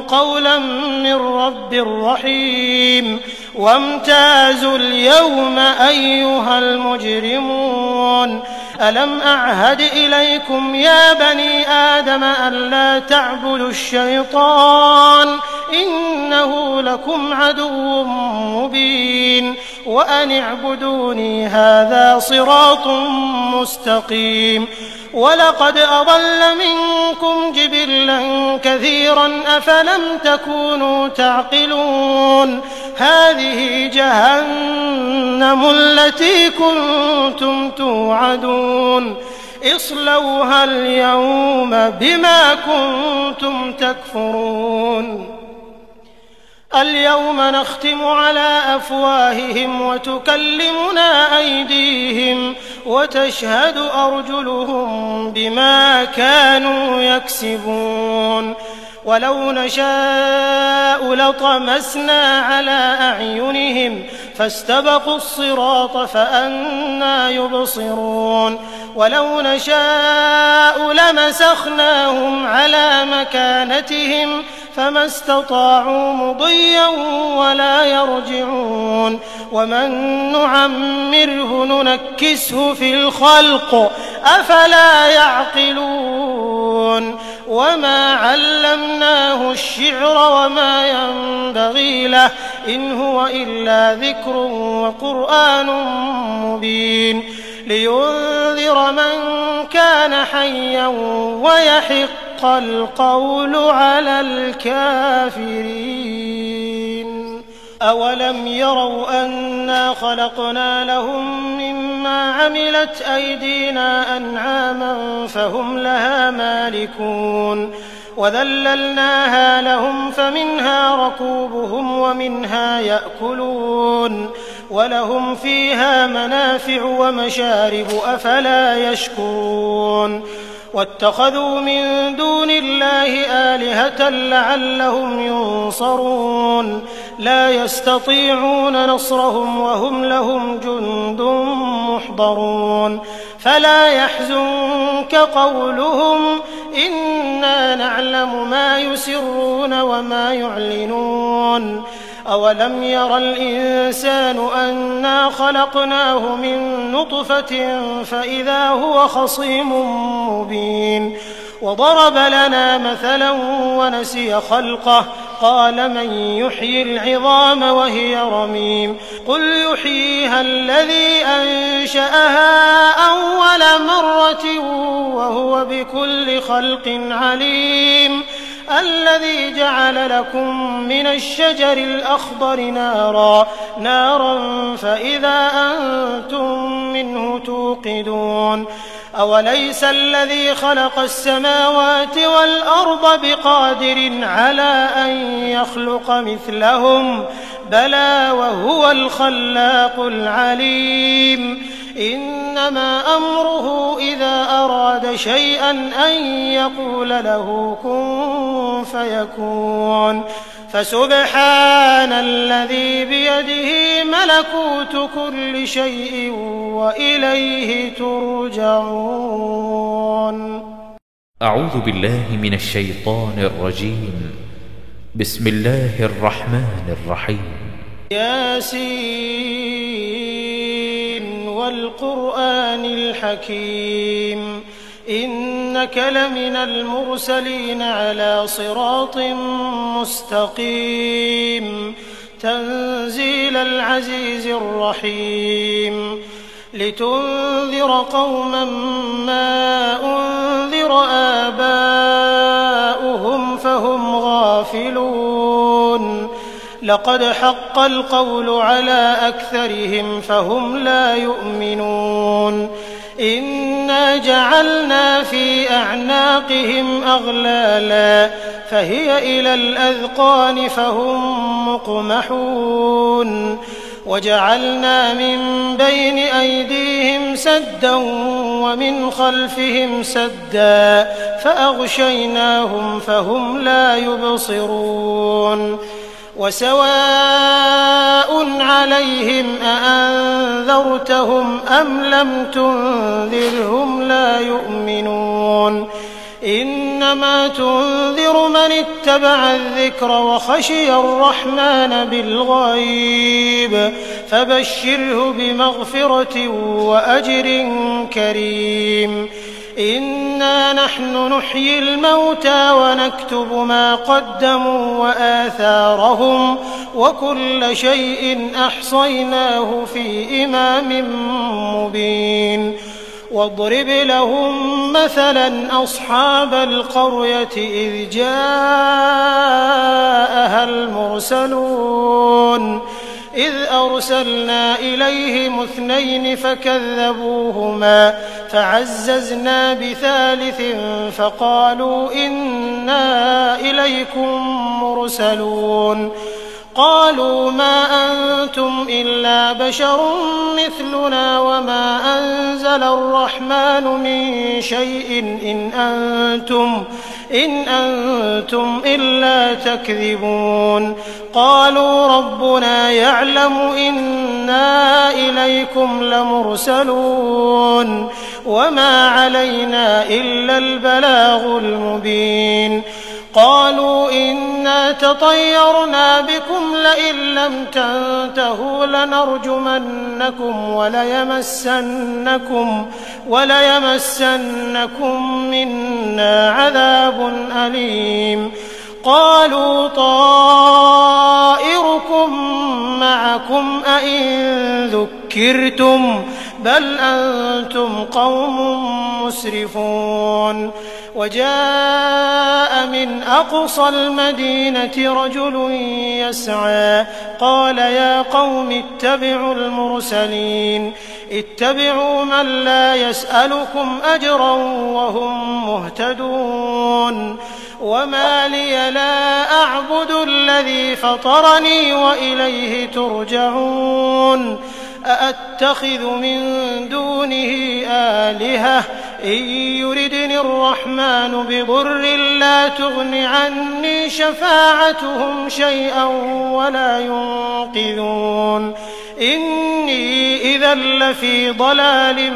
قولا من رب رحيم وامتازوا اليوم أيها المجرمون ألم أعهد إليكم يا بني آدم ألا تعبدوا الشيطان إنه لكم عدو مبين وأن اعبدوني هذا صراط مستقيم ولقد أضل منكم جبلا كثيرا أفلم تكونوا تعقلون هذه جهنم التي كنتم توعدون اصلوها اليوم بما كنتم تكفرون اليوم نختم على أفواههم وتكلمنا أيديهم وتشهد أرجلهم بما كانوا يكسبون ولو نشاء لطمسنا على أعينهم فاستبقوا الصراط فأنى يبصرون ولو نشاء لمسخناهم على مكانتهم فما استطاعوا مضيا ولا يرجعون ومن نعمره ننكسه في الخلق أفلا يعقلون وما علمناه الشعر وما ينبغي له إن هو إلا ذكر وقرآن مبين لينذر من كان حيا ويحق القول على الكافرين أولم يروا أنا خلقنا لهم مما عملت أيدينا أنعاما فهم لها مالكون وذللناها لهم فمنها ركوبهم ومنها يأكلون ولهم فيها منافع ومشارب أفلا يشكرون واتخذوا من دون الله آلهة لعلهم ينصرون لا يستطيعون نصرهم وهم لهم جند محضرون فلا يحزنك قولهم إنا نعلم ما يسرون وما يعلنون أولم ير الإنسان أنا خلقناه من نطفة فإذا هو خصيم مبين وضرب لنا مثلا ونسي خلقه قال من يحيي العظام وهي رميم قل يحييها الذي أنشأها أول مرة وهو بكل خلق عليم الذي جعل لكم من الشجر الأخضر نارا فإذا أنتم منه توقدون أوليس الذي خلق السماوات والأرض بقادر على أن يخلق مثلهم بلى وهو الخلاق العليم إنما أمره إذا أراد شيئا أن يقول له كن فيكون فسبحان الذي بيده ملكوت كل شيء وإليه ترجعون. أعوذ بالله من الشيطان الرجيم. بسم الله الرحمن الرحيم. ياسين والقرآن الحكيم إنك لمن المرسلين على صراط مستقيم تنزيل العزيز الرحيم لتنذر قوما ما أنذر آباؤهم فهم غافلون لقد حق القول على أكثرهم فهم لا يؤمنون إنا جعلنا في أعناقهم أغلالا فهي إلى الأذقان فهم مقمحون وجعلنا من بين أيديهم سدا ومن خلفهم سدا فأغشيناهم فهم لا يبصرون وسواء عليهم أأنذرتهم أم لم تنذرهم لا يؤمنون إنما تنذر من اتبع الذكر وخشي الرحمن بالغيب فبشره بمغفرة وأجر كريم إنا نحن نحيي الموتى ونكتب ما قدموا وآثارهم وكل شيء أحصيناه في إمام مبين واضرب لهم مثلا أصحاب القرية إذ جاءها المرسلون إذ أرسلنا إليهم 2 فكذبوهما فعززنا بثالث فقالوا إنا إليكم مرسلون قالوا ما أنتم إلا بشر مثلنا وما أنزل الرحمن من شيء إن أنتم إلا تكذبون قالوا ربنا يعلم إنا إليكم لمرسلون وما علينا إلا البلاغ المبين قالوا إنا تطيرنا بكم لئن لم تنتهوا لنرجمنكم وليمسنكم منا عذاب أليم قالوا طائركم معكم أئن ذكرتم بل أنتم قوم مسرفون وجاء من أقصى المدينة رجل يسعى قال يا قوم اتبعوا المرسلين اتبعوا من لا يسألكم أجرا وهم مهتدون وما لي لا أعبد الذي فطرني وإليه ترجعون أأتخذ من دونه آلهة إن يردني الرحمن بضر لا تغن عني شفاعتهم شيئا ولا ينقذون إني إذا لفي ضلال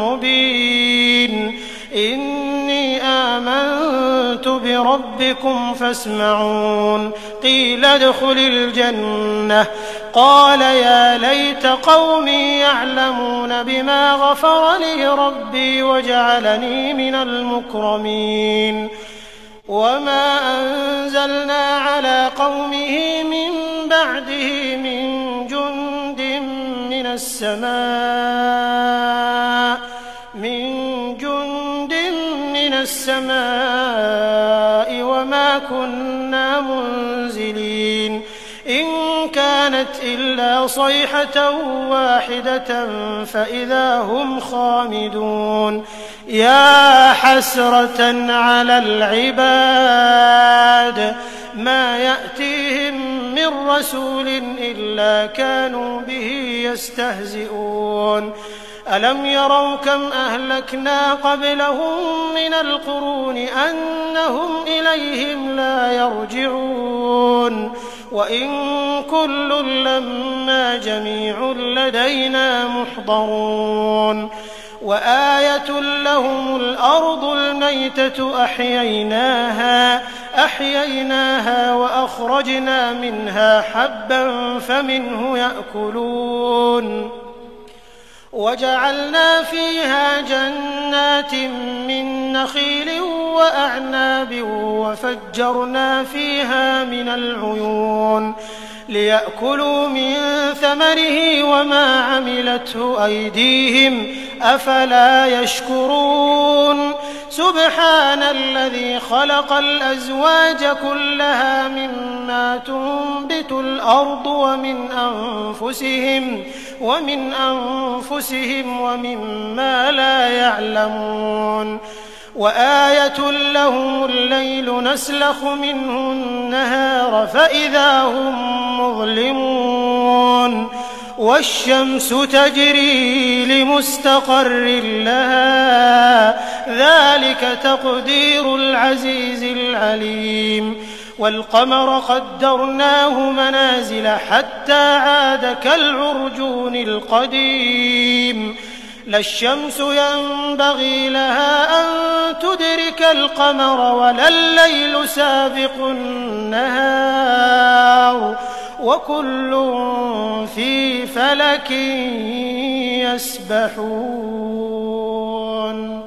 مبين إني آمنت بربي ربكم فاسمعون قيل ادخل الجنة قال يا ليت قومي يعلمون بما غفر لي ربي وجعلني من المكرمين وما أنزلنا على قومه من بعده من جند من السماء وما كنا منزلين إن كانت إلا صيحة واحدة فإذا هم خامدون يا حسرة على العباد ما يأتيهم من رسول إلا كانوا به يستهزئون ألم يروا كم أهلكنا قبلهم من القرون أنهم إليهم لا يرجعون وإن كل لما جميع لدينا محضرون وآية لهم الأرض الميتة أحييناها وأخرجنا منها حبا فمنه يأكلون وجعلنا فيها جنات من نخيل وأعناب وفجرنا فيها من العيون ليأكلوا من ثمره وما عملته أيديهم أفلا يشكرون سبحان الذي خلق الأزواج كلها مما تنبت الأرض ومن أنفسهم ومما لا يعلمون وآية لهم الليل نسلخ منه النهار فإذا هم مظلمون والشمس تجري لمستقر لها ذلك تقدير العزيز العليم والقمر قدرناه منازل حتى عاد كالعرجون القديم لا الشمس ينبغي لها أن تدرك القمر ولا الليل سابق النهار وكل في فلك يسبحون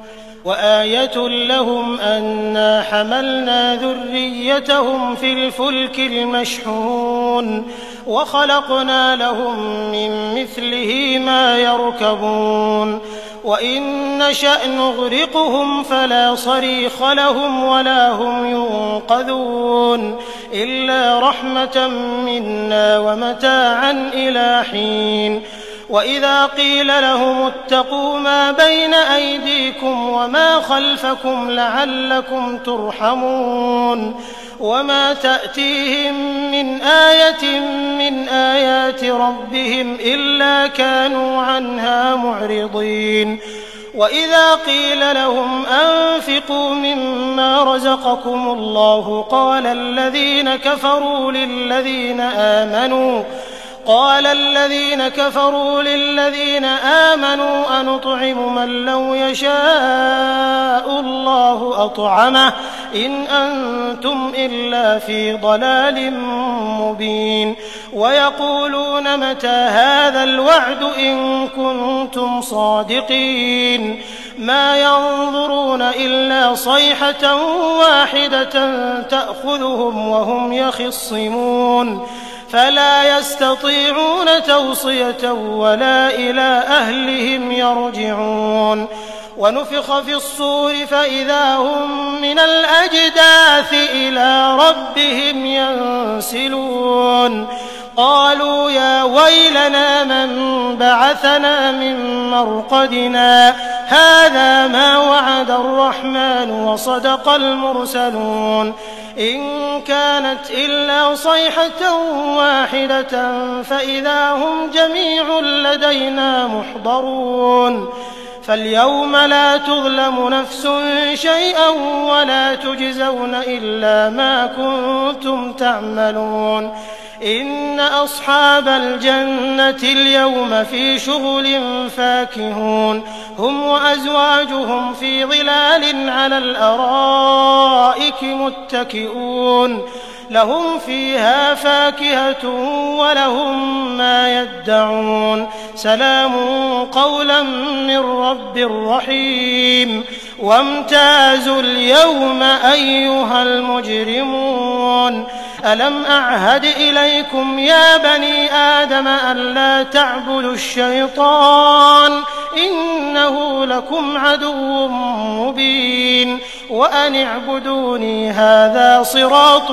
وآية لهم أنا حملنا ذريتهم في الفلك المشحون وخلقنا لهم من مثله ما يركبون وإن نشأ نغرقهم فلا صريخ لهم ولا هم ينقذون إلا رحمة منا ومتاعا إلى حين وإذا قيل لهم اتقوا ما بين أيديكم وما خلفكم لعلكم ترحمون وما تأتيهم من آية من آيات ربهم إلا كانوا عنها معرضين وإذا قيل لهم أنفقوا مما رزقكم الله قال الذين كفروا للذين آمنوا أنطعم من لو يشاء الله أطعمه إن أنتم إلا في ضلال مبين ويقولون متى هذا الوعد إن كنتم صادقين ما ينظرون إلا صيحة واحدة تأخذهم وهم يخصمون فلا يستطيعون توصية ولا إلى أهلهم يرجعون ونفخ في الصور فإذا هم من الأجداث إلى ربهم ينسلون قالوا يا ويلنا من بعثنا من مرقدنا هذا ما وعد الرحمن وصدق المرسلون إن كانت إلا صيحة واحدة فإذا هم جميع لدينا محضرون فاليوم لا تظلم نفس شيئا ولا تجزون إلا ما كنتم تعملون إن أصحاب الجنة اليوم في شغل فاكهون هم وأزواجهم في ظلال على الأرائك متكئون لهم فيها فاكهة ولهم ما يدعون سلام قولا من رب رحيم وامتازوا اليوم أيها المجرمون ألم أعهد إليكم يا بني آدم ألا تعبدوا الشيطان إنه لكم عدو مبين وأن اعبدوني هذا صراط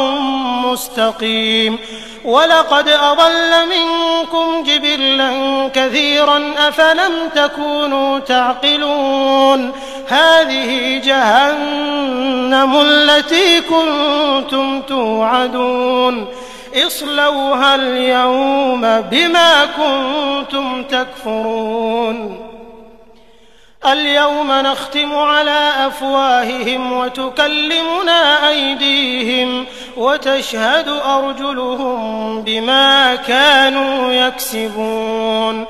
مستقيم ولقد أضل منكم جبلا كثيرا أفلم تكونوا تعقلون هذه جهنم التي كنتم توعدون اصلوها اليوم بما كنتم تكفرون اليوم نختم على أفواههم وتكلمنا أيديهم وتشهد أرجلهم بما كانوا يكسبون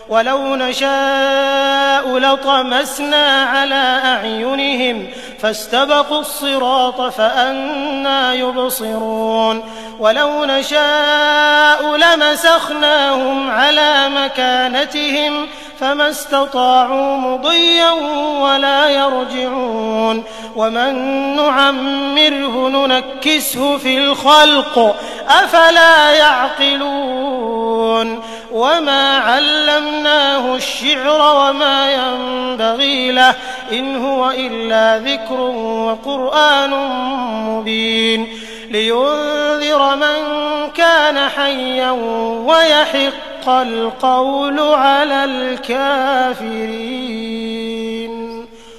ولو نشاء لطمسنا على أعينهم فاستبقوا الصراط فأنى يبصرون ولو نشاء لمسخناهم على مكانتهم فما استطاعوا مضيا ولا يرجعون ومن نعمره ننكسه في الخلق أفلا يعقلون وما علمناه الشعر وما ينبغي له إن هو إلا ذكر وقرآن مبين لينذر من كان حيا ويحق القول على الكافرين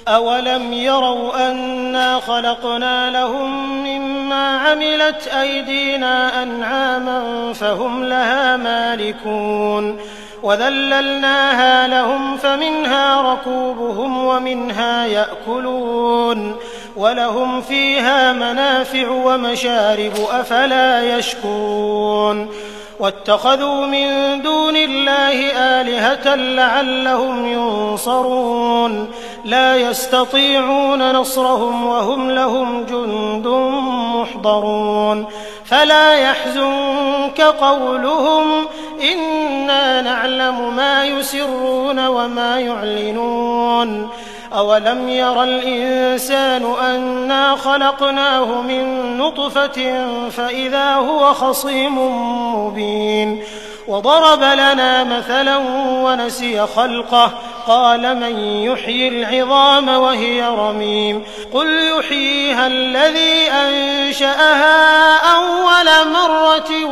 أولم يروا أنا خلقنا لهم مما عملت أيدينا أنعاما فهم لها مالكون وذللناها لهم فمنها ركوبهم ومنها يأكلون ولهم فيها منافع ومشارب أفلا يشكرون واتخذوا من دون الله آلهة لعلهم ينصرون لا يستطيعون نصرهم وهم لهم جند محضرون فلا يحزنك قولهم إنا نعلم ما يسرون وما يعلنون أولم ير الإنسان أنا خلقناه من نطفة فإذا هو خصيم مبين وضرب لنا مثلا ونسي خلقه قال من يحيي العظام وهي رميم قل يحييها الذي أنشأها أول مرة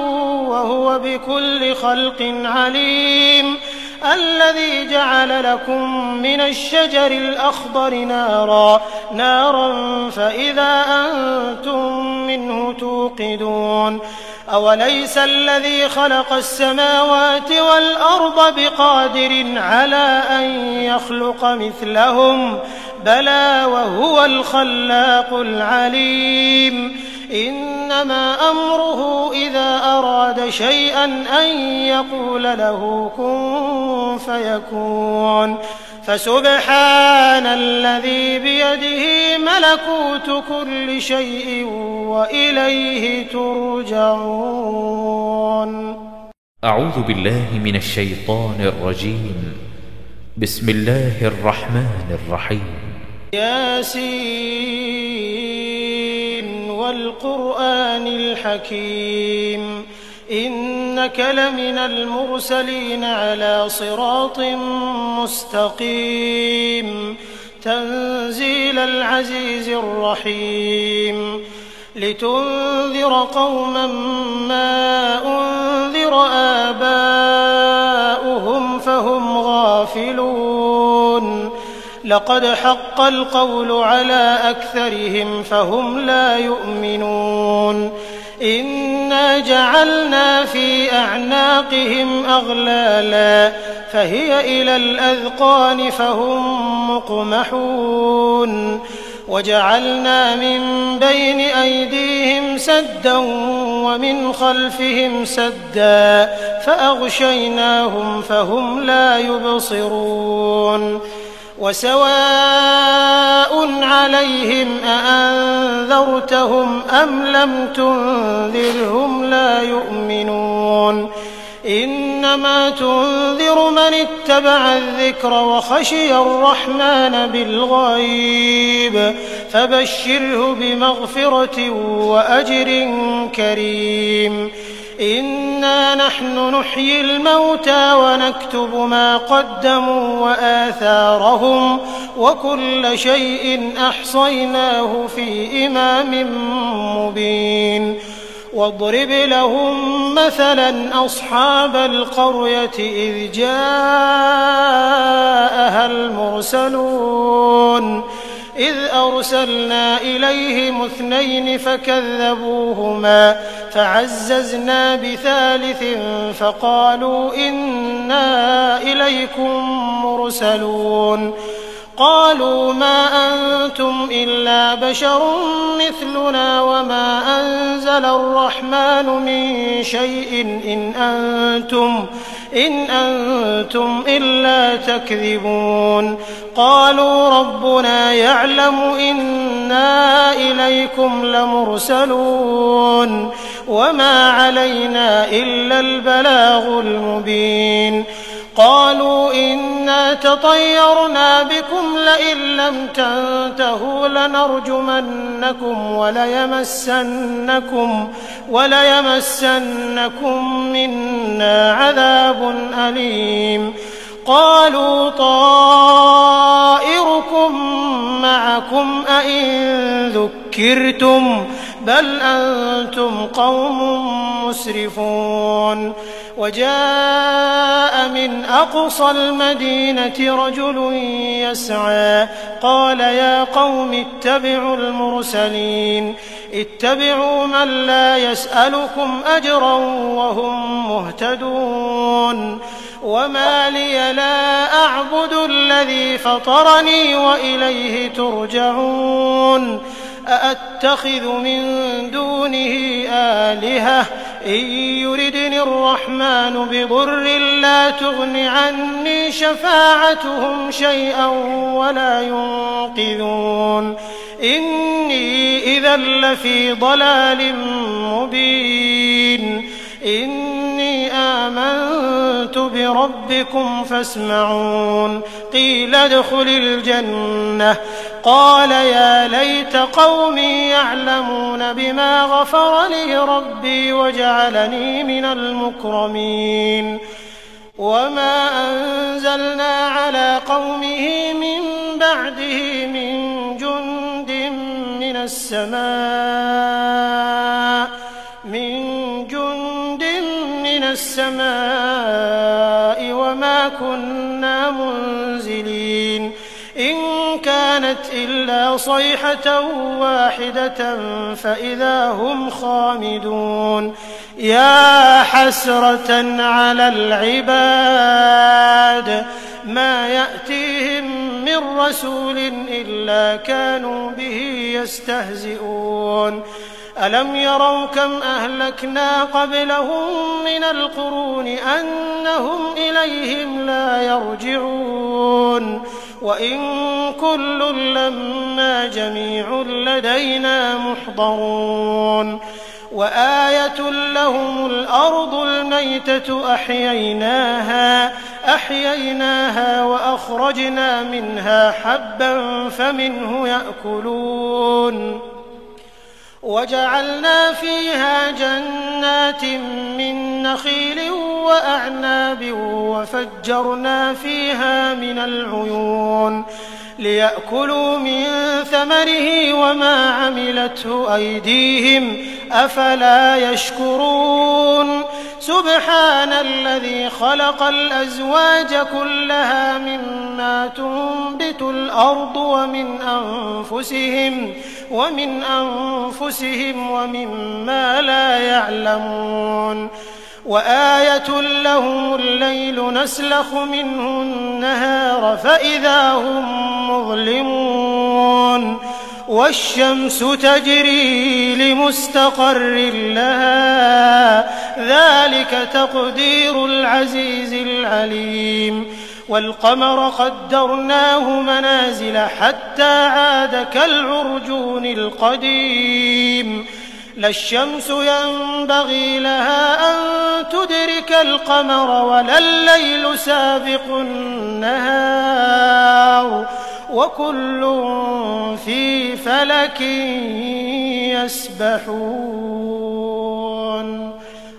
وهو بكل خلق عليم الذي جعل لكم من الشجر الأخضر نارا فإذا أنتم منه توقدون أوليس الذي خلق السماوات والأرض بقادر على أن يخلق مثلهم بلى وهو الخلاق العليم إنما أمره إذا أراد شيئا أن يقول له كن فيكون فسبحان الذي بيده ملكوت كل شيء وإليه ترجعون. أعوذ بالله من الشيطان الرجيم. بسم الله الرحمن الرحيم. ياسين والقرآن الحكيم إنك لمن المرسلين على صراط مستقيم تنزيل العزيز الرحيم لتنذر قوما ما أنذر آباؤهم فهم غافلون لقد حق القول على أكثرهم فهم لا يؤمنون إنا جعلنا في أعناقهم أغلالا فهي إلى الأذقان فهم مقمحون وجعلنا من بين أيديهم سدا ومن خلفهم سدا فأغشيناهم فهم لا يبصرون وسواء عليهم أأنذرتهم أم لم تنذرهم لا يؤمنون إنما تنذر من اتبع الذكر وخشي الرحمن بالغيب فبشره بمغفرة وأجر كريم إنا نحن نحيي الموتى ونكتب ما قدموا وآثارهم وكل شيء أحصيناه في إمام مبين واضرب لهم مثلا أصحاب القرية إذ جاءها المرسلون إذ أرسلنا إليهم 2 فكذبوهما فعززنا بثالث فقالوا إنا إليكم مرسلون قالوا ما أنتم إلا بشر مثلنا وما أنزل الرحمن من شيء إن أنتم إلا تكذبون قالوا ربنا يعلم إنا إليكم لمرسلون وما علينا إلا البلاغ المبين قالوا إنا تطيرنا بكم لئن لم تنتهوا لنرجمنكم وليمسنكم منا عذاب أليم قالوا طائركم معكم أئن ذكرتم بل أنتم قوم مسرفون وجاء من أقصى المدينة رجل يسعى قال يا قوم اتبعوا المرسلين اتبعوا من لا يسألكم أجرا وهم مهتدون وما لي لا أعبد الذي فطرني وإليه ترجعون أأتخذ من دونه آلهة إن يردني الرحمن بضر لا تغن عني شفاعتهم شيئا ولا ينقذون إني إذا لفي ضلال مبين إني آمنت بربكم فاسمعون قيل ادخل الجنة قال يا ليت قومي يعلمون بما غفر لي ربي وجعلني من المكرمين وما أنزلنا على قومه من بعده من جند من السماء وما كنا منزلين إن كانت إلا صيحة واحدة فإذا هم خامدون يا حسرة على العباد ما يأتيهم من رسول إلا كانوا به يستهزئون ألم يروا كم أهلكنا قبلهم من القرون أنهم إليهم لا يرجعون وإن كل لما جميع لدينا محضرون وآية لهم الأرض الميتة أحييناها وأخرجنا منها حبا فمنه يأكلون وجعلنا فيها جنات من نخيل وأعناب وفجرنا فيها من العيون ليأكلوا من ثمره وما عملته أيديهم أفلا يشكرون سبحان الذي خلق الأزواج كلها مما تنبت الأرض ومن أنفسهم ومما لا يعلمون وآية لهم الليل نسلخ منه النهار فإذا هم مظلمون والشمس تجري لمستقر لها ذلك تقدير العزيز العليم والقمر قدرناه منازل حتى عاد كالعرجون القديم لا الشمس ينبغي لها أن تدرك القمر ولا الليل سابق النهار وكل في فلك يسبحون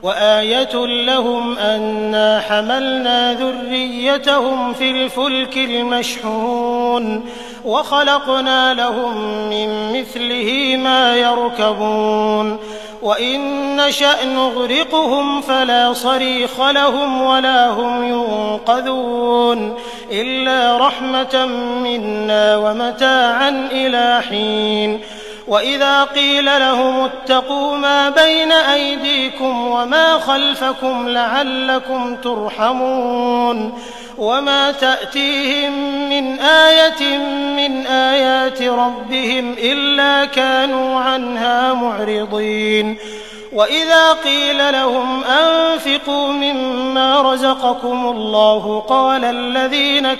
وآية لهم أنا حملنا ذريتهم في الفلك المشحون وخلقنا لهم من مثله ما يركبون وإن نشأ نغرقهم فلا صريخ لهم ولا هم ينقذون إلا رحمة منا ومتاعا إلى حين وإذا قيل لهم اتقوا ما بين أيديكم وما خلفكم لعلكم ترحمون وما تأتيهم من آية من آيات ربهم إلا كانوا عنها معرضين وإذا قيل لهم أنفقوا مما رزقكم الله قال الذين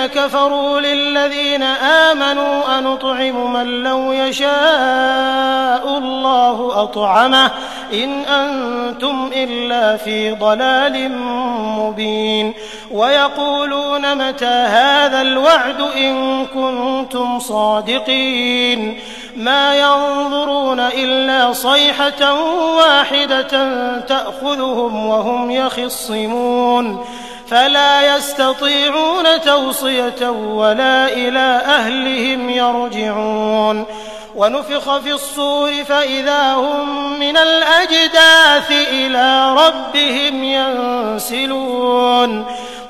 كفروا للذين آمنوا أنطعم من لو يشاء الله أطعمه إن أنتم إلا في ضلال مبين ويقولون متى هذا الوعد إن كنتم صادقين ما ينظرون إلا صيحة واحدة تأخذهم وهم يخصمون فلا يستطيعون توصية ولا إلى أهلهم يرجعون ونفخ في الصور فإذا هم من الأجداث إلى ربهم ينسلون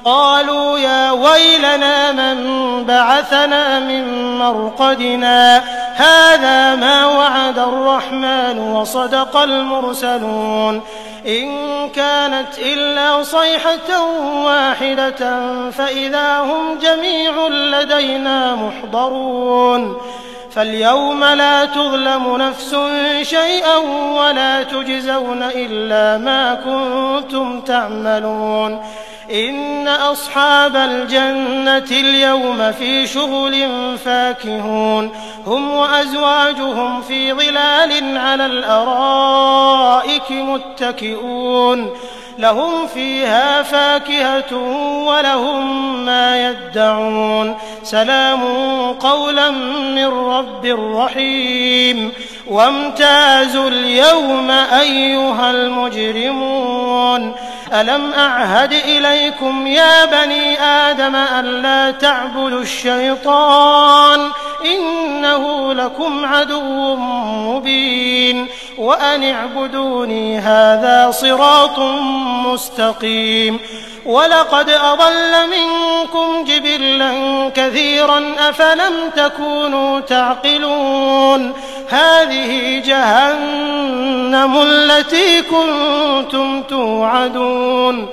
قالوا يا ويلنا من بعثنا من مرقدنا هذا ما وعد الرحمن وصدق المرسلون إن كانت إلا صيحة واحدة فإذا هم جميع لدينا محضرون فاليوم لا تظلم نفس شيئا ولا تجزون إلا ما كنتم تعملون إن أصحاب الجنة اليوم في شغل فاكهون هم وأزواجهم في ظلال على الأرائك متكئون لهم فيها فاكهة ولهم ما يدعون سلام قولا من رب رحيم وامتازوا اليوم أيها المجرمون ألم أعهد إليكم يا بني آدم ألا تعبدوا الشيطان إنه لكم عدو مبين وأن اعبدوني هذا صراط مستقيم ولقد أضل منكم جبلا كثيرا أفلم تكونوا تعقلون هذه جهنم التي كنتم توعدون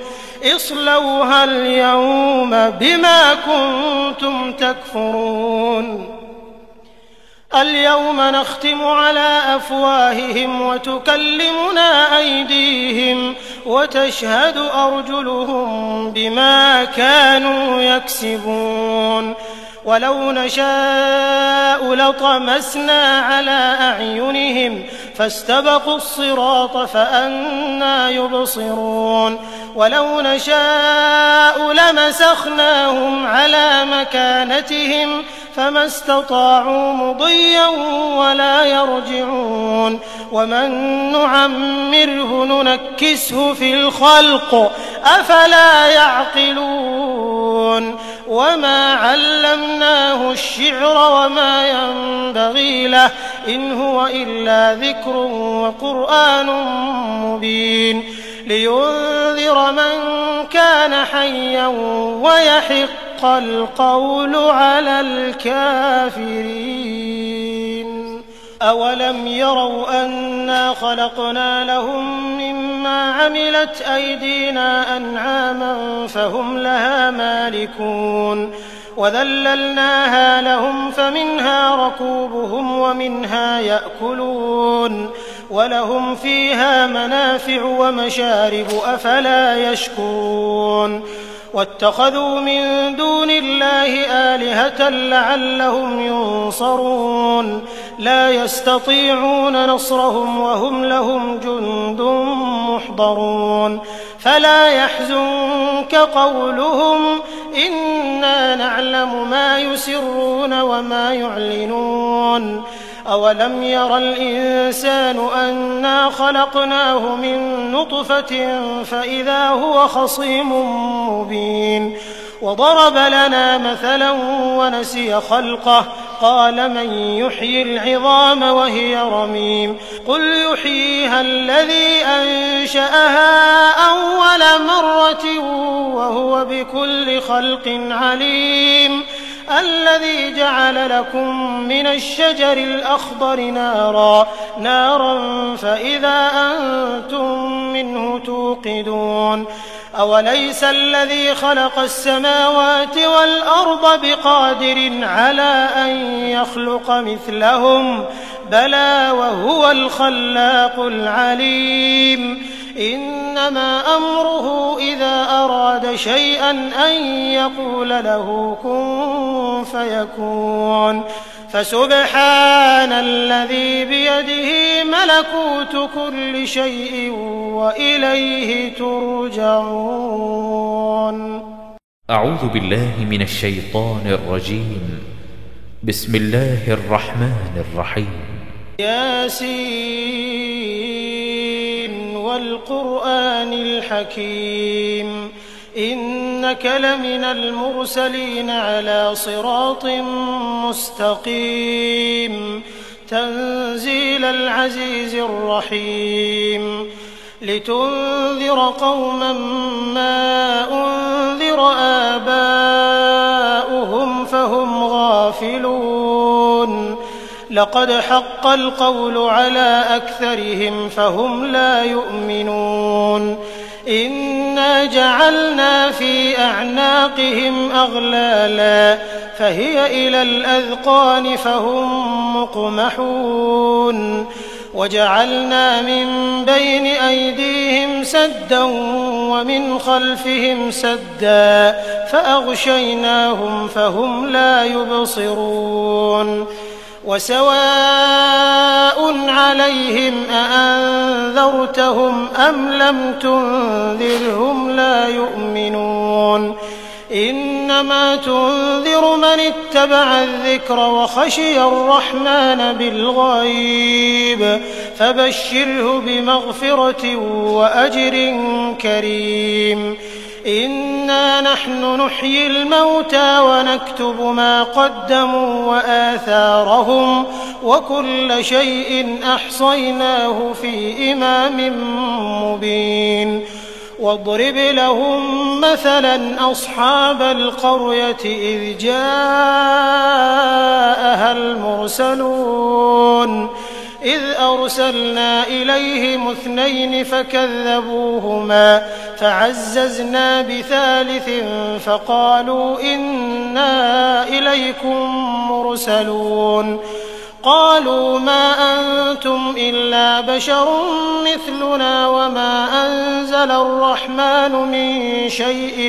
اصلوها اليوم بما كنتم تكفرون اليوم نختم على أفواههم وتكلمنا أيديهم وتشهد أرجلهم بما كانوا يكسبون ولو نشاء لطمسنا على أعينهم فاستبقوا الصراط فأنى يبصرون ولو نشاء لمسخناهم على مكانتهم فما استطاعوا مضيا ولا يرجعون ومن نعمره ننكسه في الخلق أفلا يعقلون وما علمناه الشعر وما ينبغي له إن هو إلا ذكر وقرآن مبين لينذر من كان حيا ويحق القول على الكافرين أولم يروا أنا خلقنا لهم مما عملت أيدينا أنعاما فهم لها مالكون وذللناها لهم فمنها ركوبهم ومنها يأكلون ولهم فيها منافع ومشارب أفلا يشكرون واتخذوا من دون الله آلهة لعلهم ينصرون لا يستطيعون نصرهم وهم لهم جند محضرون فلا يحزنك قولهم إنا نعلم ما يسرون وما يعلنون أولم ير الإنسان أنا خلقناه من نطفة فإذا هو خصيم مبين وضرب لنا مثلا ونسي خلقه قال من يحيي العظام وهي رميم قل يحييها الذي أنشأها أول مرة وهو بكل خلق عليم الذي جعل لكم من الشجر الأخضر نارا فإذا أنتم منه توقدون أوليس الذي خلق السماوات والأرض بقادر على أن يخلق مثلهم بلى وهو الخلاق العليم إنما أمره إذا أراد شيئا أن يقول له كن فيكون فسبحان الذي بيده ملكوت كل شيء وإليه ترجعون. أعوذ بالله من الشيطان الرجيم. بسم الله الرحمن الرحيم. ياسين والقرآن الحكيم إنك لمن المرسلين على صراط مستقيم تنزيل العزيز الرحيم لتنذر قوما ما أنذر آباؤهم فهم غافلون لقد حق القول على أكثرهم فهم لا يؤمنون إنا جعلنا في أعناقهم أغلالا فهي إلى الأذقان فهم مقمحون وجعلنا من بين أيديهم سدا ومن خلفهم سدا فأغشيناهم فهم لا يبصرون وسواء عليهم أأنذرتهم أم لم تنذرهم لا يؤمنون إنما تنذر من اتبع الذكر وخشي الرحمن بالغيب فبشره بمغفرة وأجر كريم إنا نحن نحيي الموتى ونكتب ما قدموا وآثارهم وكل شيء أحصيناه في إمام مبين واضرب لهم مثلا أصحاب القرية إذ جاءها المرسلون إذ أرسلنا إليهم 2 فكذبوهما فعززنا بثالث فقالوا إنا إليكم مرسلون قالوا ما أنتم إلا بشر مثلنا وما أنزل الرحمن من شيء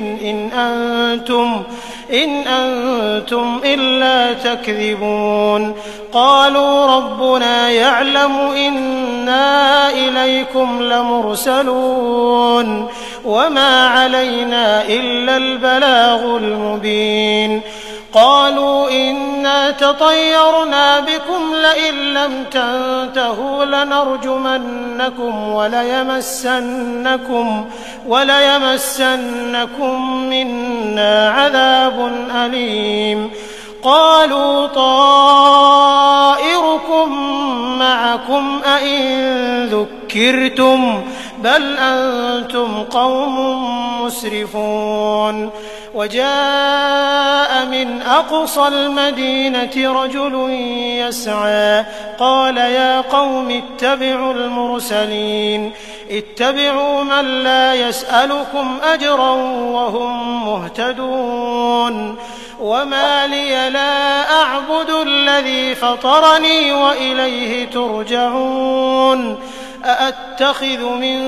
إن أنتم إلا تكذبون قالوا ربنا يعلم إنا إليكم لمرسلون وما علينا إلا البلاغ المبين قالوا إنا تطيرنا بكم لئن لم تنتهوا لنرجمنكم وليمسنكم منا عذاب أليم قالوا طائركم معكم أئن ذكرتم بل أنتم قوم مسرفون وجاء من أقصى المدينة رجل يسعى قال يا قوم اتبعوا المرسلين اتبعوا من لا يسألكم أجرا وهم مهتدون وما لي لا أعبد الذي فطرني وإليه ترجعون أأتخذ من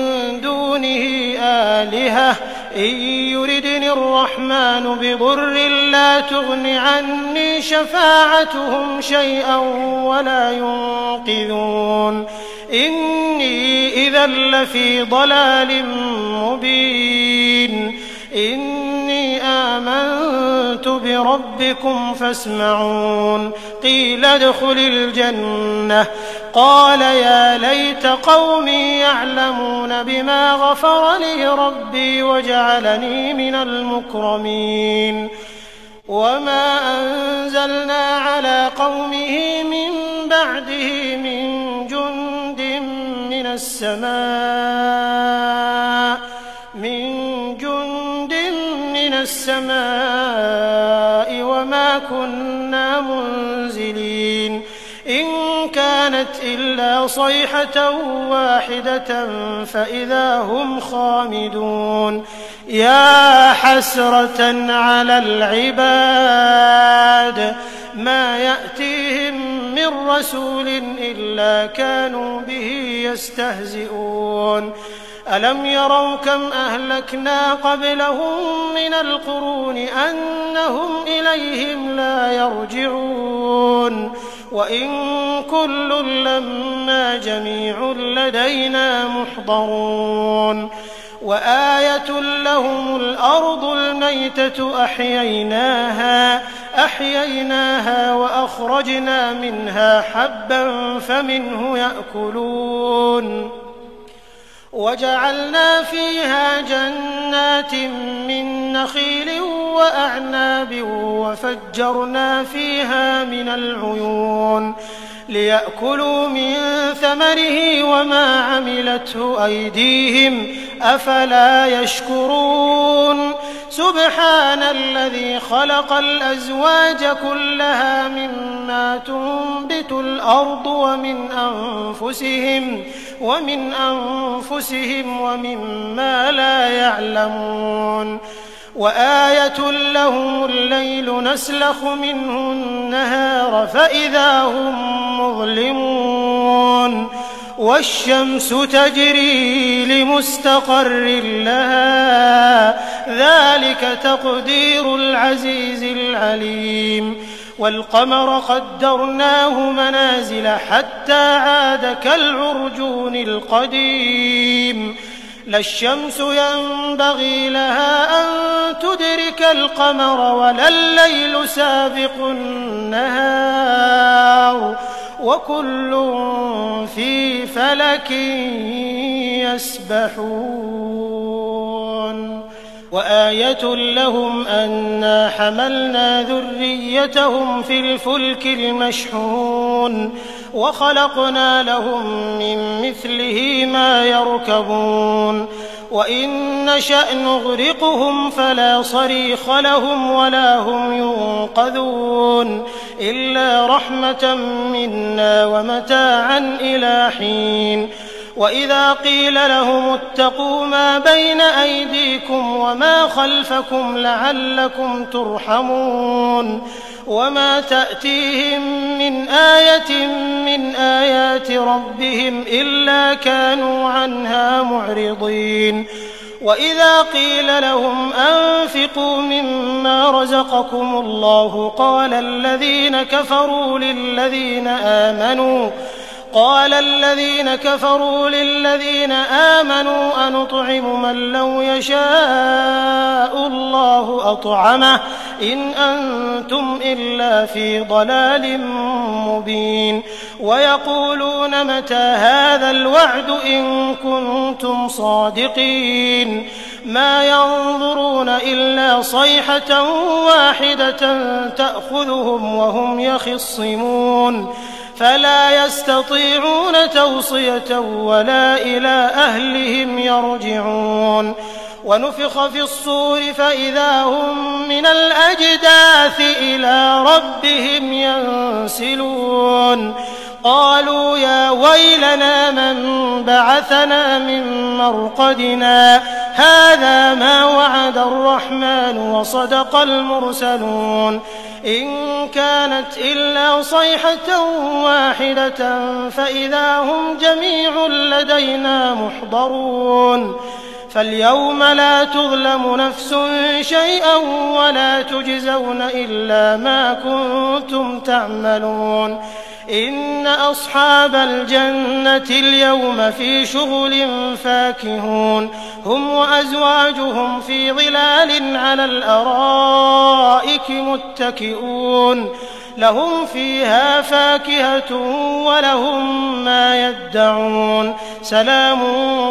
دونه آلهة إن يردني الرحمن بضر لا تغن عني شفاعتهم شيئا ولا ينقذون إني إذا لفي ضلال مبين إني آمنت بربكم فاسمعون قيل ادخل الجنة قال يا ليت قومي يعلمون بما غفر لي ربي وجعلني من المكرمين وما أنزلنا على قومه من بعده من جند من السماء وما كنا منزلين إن كانت إلا صيحة واحدة فإذا هم خامدون يا حسرة على العباد ما يأتيهم من رسول إلا كانوا به يستهزئون ألم يروا كم أهلكنا قبلهم من القرون أنهم إليهم لا يرجعون وإن كل لما جميع لدينا محضرون وآية لهم الأرض الميتة أحييناها وأخرجنا منها حبا فمنه يأكلون وجعلنا فيها جنات من نخيل وأعناب وفجرنا فيها من العيون ليأكلوا من ثمره وما عملته أيديهم أفلا يشكرون سبحان الذي خلق الأزواج كلها مما تنبت الأرض ومن أنفسهم ومما لا يعلمون وآية لهم الليل نسلخ منه النهار فإذا هم مظلمون والشمس تجري لمستقر لها ذلك تقدير العزيز العليم والقمر قدرناه منازل حتى عاد كالعرجون القديم لا الشمس ينبغي لها أن تدرك القمر ولا الليل سابق النهار وكل في فلك يسبحون وآية لهم أنا حملنا ذريتهم في الفلك المشحون وخلقنا لهم من مثله ما يركبون وإن نشأ نغرقهم فلا صريخ لهم ولا هم ينقذون إلا رحمة منا ومتاعا إلى حين وإذا قيل لهم اتقوا ما بين أيديكم وما خلفكم لعلكم ترحمون وما تأتيهم من آية من آيات ربهم إلا كانوا عنها معرضين وإذا قيل لهم أنفقوا مما رزقكم الله قال الذين كفروا للذين آمنوا أنطعم من لو يشاء الله أطعمه إن أنتم إلا في ضلال مبين ويقولون متى هذا الوعد إن كنتم صادقين ما ينظرون إلا صيحة واحدة تأخذهم وهم يخصمون فلا يستطيعون توصية ولا إلى أهلهم يرجعون ونفخ في الصور فإذا هم من الأجداث إلى ربهم ينسلون قالوا يا ويلنا من بعثنا من مرقدنا هذا ما وعد الرحمن وصدق المرسلون إن كانت إلا صيحة واحدة فإذا هم جميع لدينا محضرون فاليوم لا تظلم نفس شيئا ولا تجزون إلا ما كنتم تعملون إن أصحاب الجنة اليوم في شغل فاكهون هم وأزواجهم في ظلال على الأرائك متكئون لهم فيها فاكهة ولهم ما يدعون سلام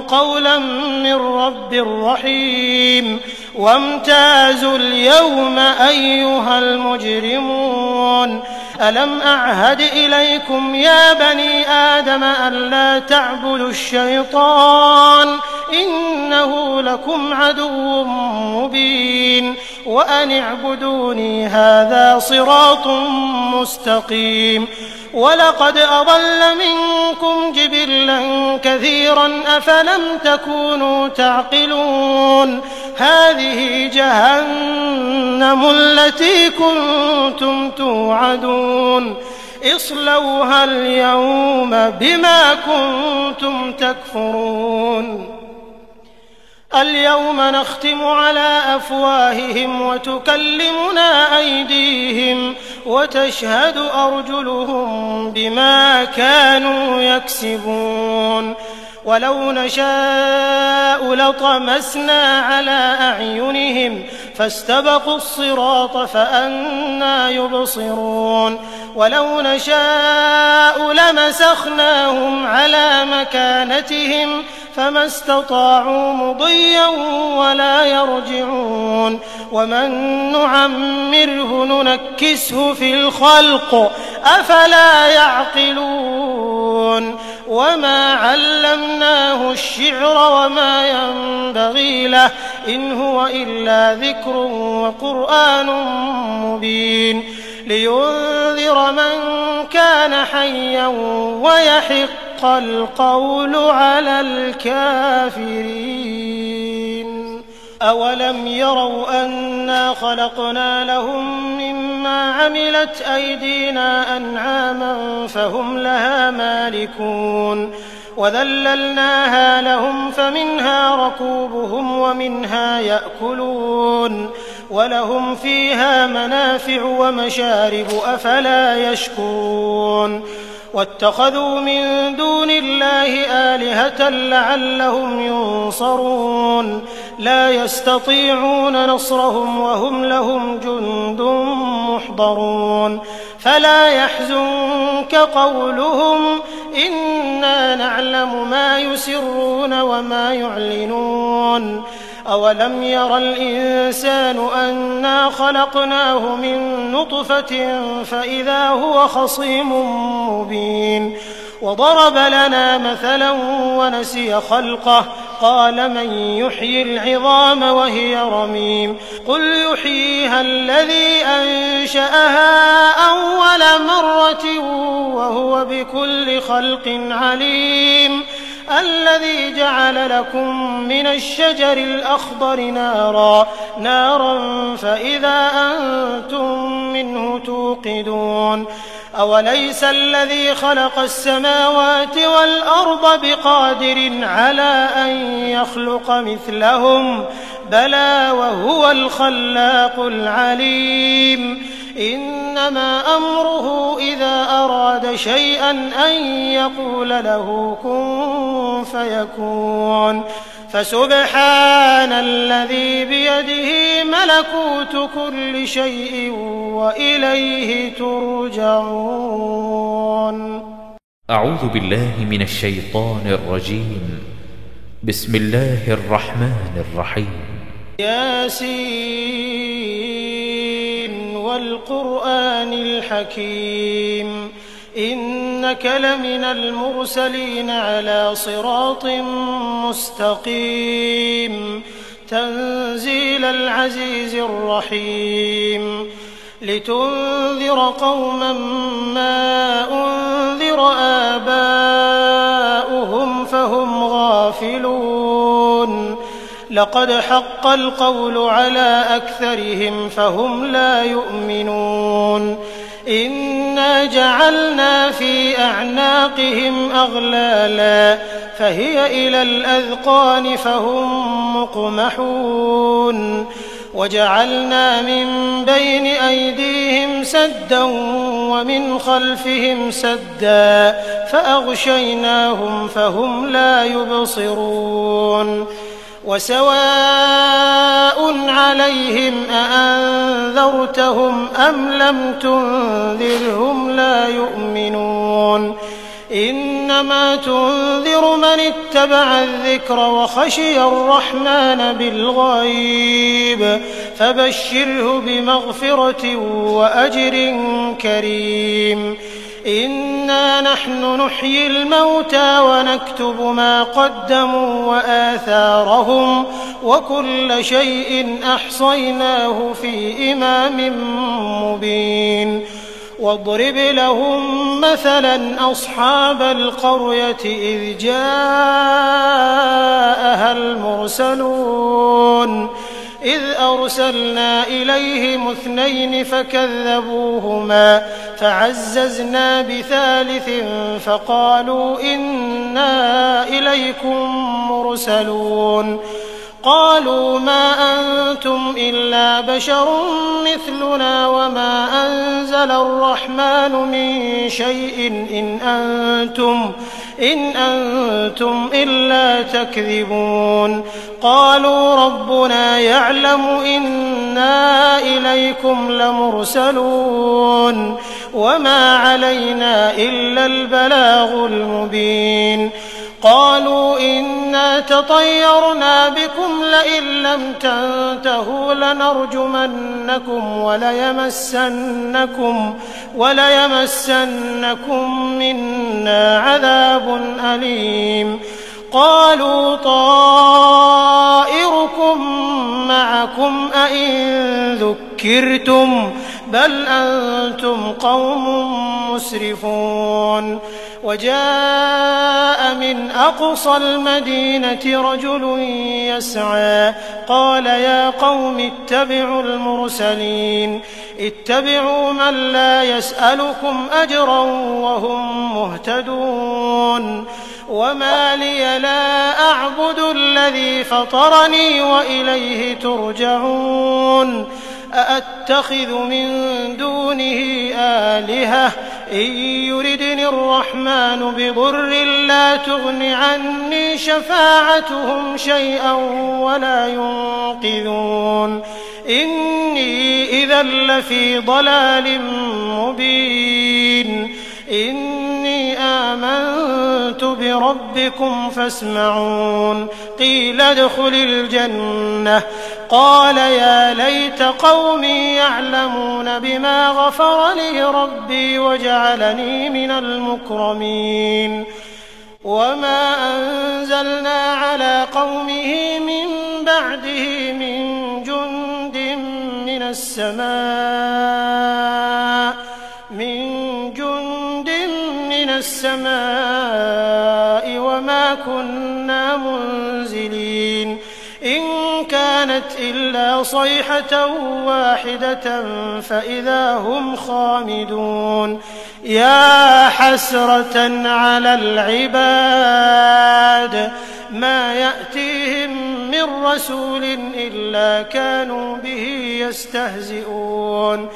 قولا من رب رحيم وامتازوا اليوم أيها المجرمون ألم أعهد إليكم يا بني آدم ألا تعبدوا الشيطان إنه لكم عدو مبين وأن اعبدوني هذا صراط مستقيم ولقد أضل منكم جبلا كثيرا أفلم تكونوا تعقلون هذه جهنم التي كنتم توعدون اصلوها اليوم بما كنتم تكفرون اليوم نختم على أفواههم وتكلمنا أيديهم وتشهد أرجلهم بما كانوا يكسبون ولو نشاء لطمسنا على أعينهم فاستبقوا الصراط فأنى يبصرون ولو نشاء لمسخناهم على مكانتهم فما استطاعوا مضيا ولا يرجعون ومن نعمره ننكسه في الخلق أفلا يعقلون وما علمناه الشعر وما ينبغي له إن هو إلا ذكر وقرآن مبين لينذر من كان حيا ويحق القول على الكافرين أولم يروا أنا خلقنا لهم مما عملت أيدينا أنعاما فهم لها مالكون وذللناها لهم فمنها ركوبهم ومنها يأكلون ولهم فيها منافع ومشارب أفلا يشكرون واتخذوا من دون الله آلهة لعلهم ينصرون لا يستطيعون نصرهم وهم لهم جند محضرون فلا يحزنك قولهم إنا نعلم ما يسرون وما يعلنون أولم ير الإنسان أنا خلقناه من نطفة فإذا هو خصيم مبين وضرب لنا مثلا ونسي خلقه قال من يحيي العظام وهي رميم قل يحييها الذي أنشأها أول مرة وهو بكل خلق عليم الذي جعل لكم من الشجر الأخضر نارا فإذا أنتم منه توقدون أوليس الذي خلق السماوات والأرض بقادر على أن يخلق مثلهم بلى وهو الخلاق العليم إنما أمره إذا أراد شيئا أن يقول له كن فيكون فسبحان الذي بيده ملكوت كل شيء وإليه ترجعون. أعوذ بالله من الشيطان الرجيم. بسم الله الرحمن الرحيم. ياسين والقرآن الحكيم إنك لمن المرسلين على صراط مستقيم تنزيل العزيز الرحيم لتنذر قوما ما أنذر آباؤهم فهم غافلون لقد حق القول على أكثرهم فهم لا يؤمنون إنا جعلنا في أعناقهم أغلالا فهي إلى الأذقان فهم مقمحون وجعلنا من بين أيديهم سدا ومن خلفهم سدا فأغشيناهم فهم لا يبصرون وسواء عليهم أأنذرتهم أم لم تنذرهم لا يؤمنون إنما تنذر من اتبع الذكر وخشي الرحمن بالغيب فبشره بمغفرة وأجر كريم إنا نحن نحيي الموتى ونكتب ما قدموا وآثارهم وكل شيء أحصيناه في إمام مبين واضرب لهم مثلا أصحاب القرية إذ جاءها المرسلون إذ أرسلنا إليهم 2 فكذبوهما فعززنا بثالث فقالوا إنا إليكم مرسلون قالوا ما أنتم إلا بشر مثلنا وما أنزل الرحمن من شيء إن أنتم إلا تكذبون قالوا ربنا يعلم إنا إليكم لمرسلون وما علينا إلا البلاغ المبين قالوا إنا تطيرنا بكم لئن لم تنتهوا لنرجمنكم وليمسنكم منا عذاب أليم قالوا طائركم معكم أئن ذكرتم بل أنتم قوم مسرفون وجاء من أقصى المدينة رجل يسعى قال يا قوم اتبعوا المرسلين اتبعوا من لا يسألكم أجرا وهم مهتدون وما لي لا أعبد الذي فطرني وإليه ترجعون أأتخذ من دونه آلهة إن يردني الرحمن بضر لا تغن عني شفاعتهم شيئا ولا ينقذون إني إذا لفي ضلال مبين إني آمنت بربكم فاسمعون قيل ادخل الجنة قال يا ليت قومي يعلمون بما غفر لي ربي وجعلني من المكرمين وما أنزلنا على قومه من بعده من جند من السماء وما كنا منزلين إن كانت إلا صيحة واحدة فإذا هم خامدون يا حسرة على العباد ما يأتيهم من رسول إلا كانوا به يستهزئون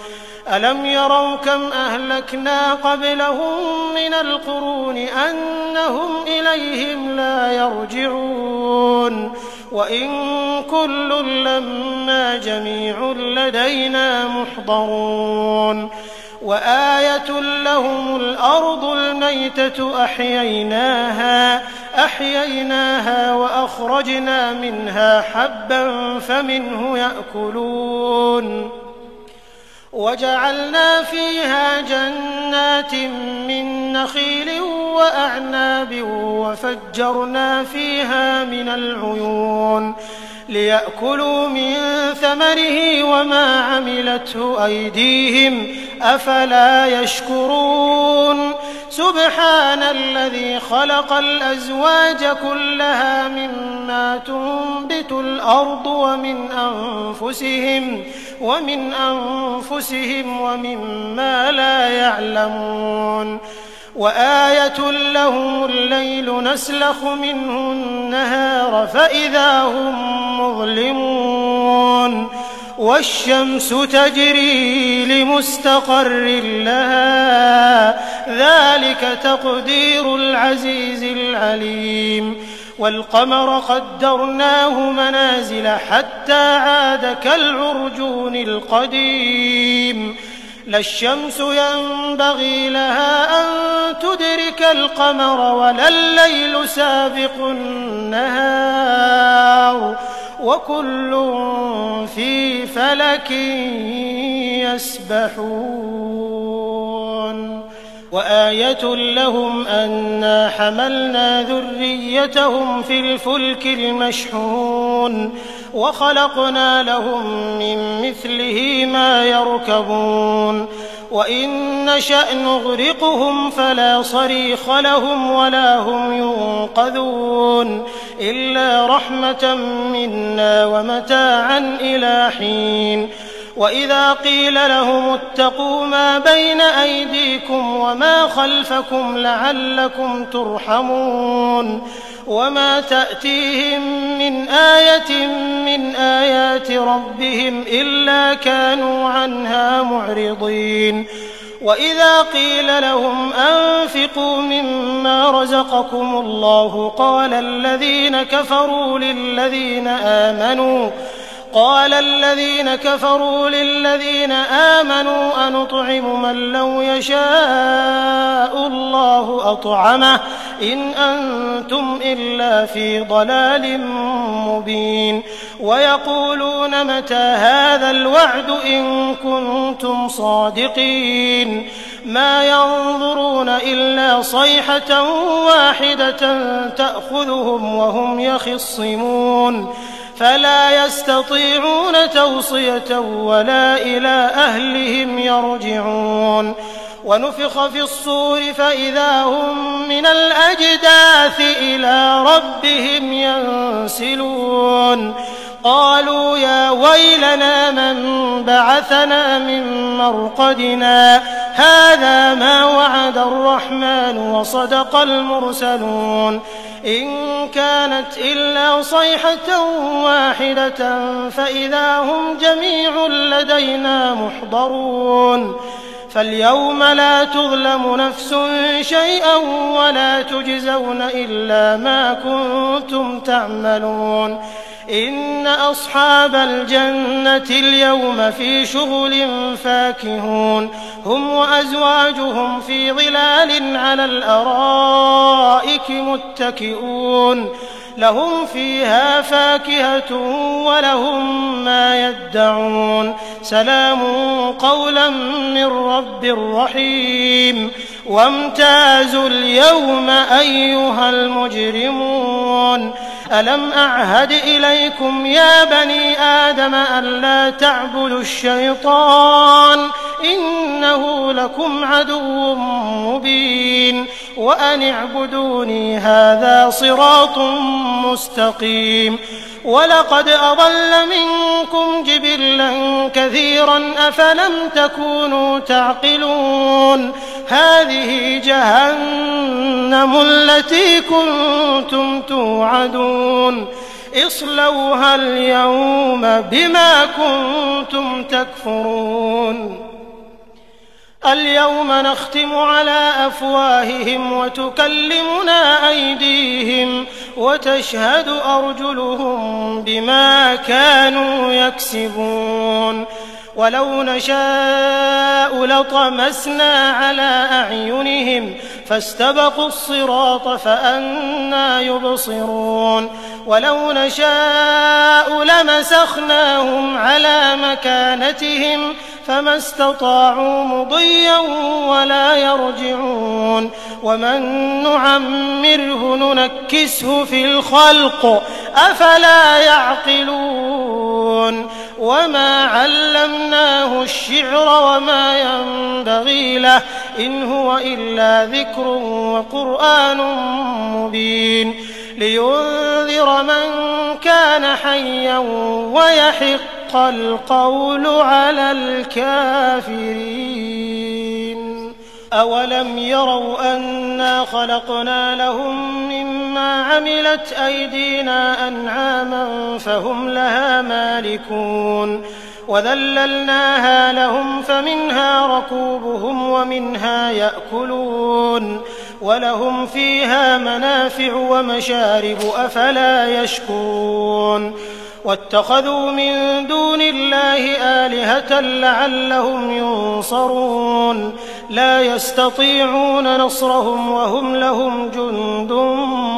ألم يروا كم أهلكنا قبلهم من القرون أنهم إليهم لا يرجعون وإن كل لما جميع لدينا محضرون وآية لهم الأرض الميتة أحييناها وأخرجنا منها حبا فمنه يأكلون وجعلنا فيها جنات من نخيل وأعناب وفجرنا فيها من العيون ليأكلوا من ثمره وما عملته أيديهم أفلا يشكرون سبحان الذي خلق الأزواج كلها مما تنبت الأرض ومن أنفسهم ومما لا يعلمون وآية لهم الليل نسلخ منه النهار فإذا هم مظلمون والشمس تجري لمستقر لها ذلك تقدير العزيز العليم والقمر قدرناه منازل حتى عاد كالعرجون القديم لا الشمس ينبغي لها أن تدرك القمر ولا الليل سابق النهار وكل في فلك يسبحون وآية لهم أنا حملنا ذريتهم في الفلك المشحون وخلقنا لهم من مثله ما يركبون وإن نشأ نغرقهم فلا صريخ لهم ولا هم ينقذون إلا رحمة منا ومتاعا إلى حين وإذا قيل لهم اتقوا ما بين أيديكم وما خلفكم لعلكم ترحمون وما تأتيهم من آية من آيات ربهم إلا كانوا عنها معرضين وإذا قيل لهم أنفقوا مما رزقكم الله قال الذين كفروا للذين آمنوا أنطعم من لو يشاء الله أطعمه إن أنتم إلا في ضلال مبين ويقولون متى هذا الوعد إن كنتم صادقين ما ينظرون إلا صيحة واحدة تأخذهم وهم يخصمون فلا يستطيعون توصية ولا إلى أهلهم يرجعون ونفخ في الصور فإذا هم من الأجداث إلى ربهم ينسلون قالوا يا ويلنا من بعثنا من مرقدنا هذا ما وعد الرحمن وصدق المرسلون إن كانت إلا صيحة واحدة فإذا هم جميع لدينا محضرون فاليوم لا تظلم نفس شيئا ولا تجزون إلا ما كنتم تعملون إن أصحاب الجنة اليوم في شغل فاكهون هم وأزواجهم في ظلال على الأرائك متكئون لهم فيها فاكهة ولهم ما يدعون سلام قولا من رب رحيم وامتازوا اليوم أيها المجرمون ألم أعهد إليكم يا بني آدم ألا تعبدوا الشيطان إنه لكم عدو مبين وأن اعبدوني هذا صراط مستقيم ولقد أضل منكم جبلا كثيرا أفلم تكونوا تعقلون هذه جهنم التي كنتم توعدون اصلوها اليوم بما كنتم تكفرون اليوم نختم على أفواههم وتكلمنا أيديهم وتشهد أرجلهم بما كانوا يكسبون ولو نشاء لطمسنا على أعينهم فاستبقوا الصراط فأنى يبصرون ولو نشاء لمسخناهم على مكانتهم فما استطاعوا مضيا ولا يرجعون ومن نعمره ننكسه في الخلق أفلا يعقلون وما علمناه الشعر وما ينبغي له إن هو إلا ذكر وقرآن مبين لينذر من كان حيا ويحق القول على الكافرين. أولم يروا أنا خلقنا لهم مما عملت أيدينا أنعاما فهم لها مالكون وذللناها لهم فمنها ركوبهم ومنها يأكلون ولهم فيها منافع ومشارب أفلا يشكرون واتخذوا من دون الله آلهة لعلهم ينصرون لا يستطيعون نصرهم وهم لهم جند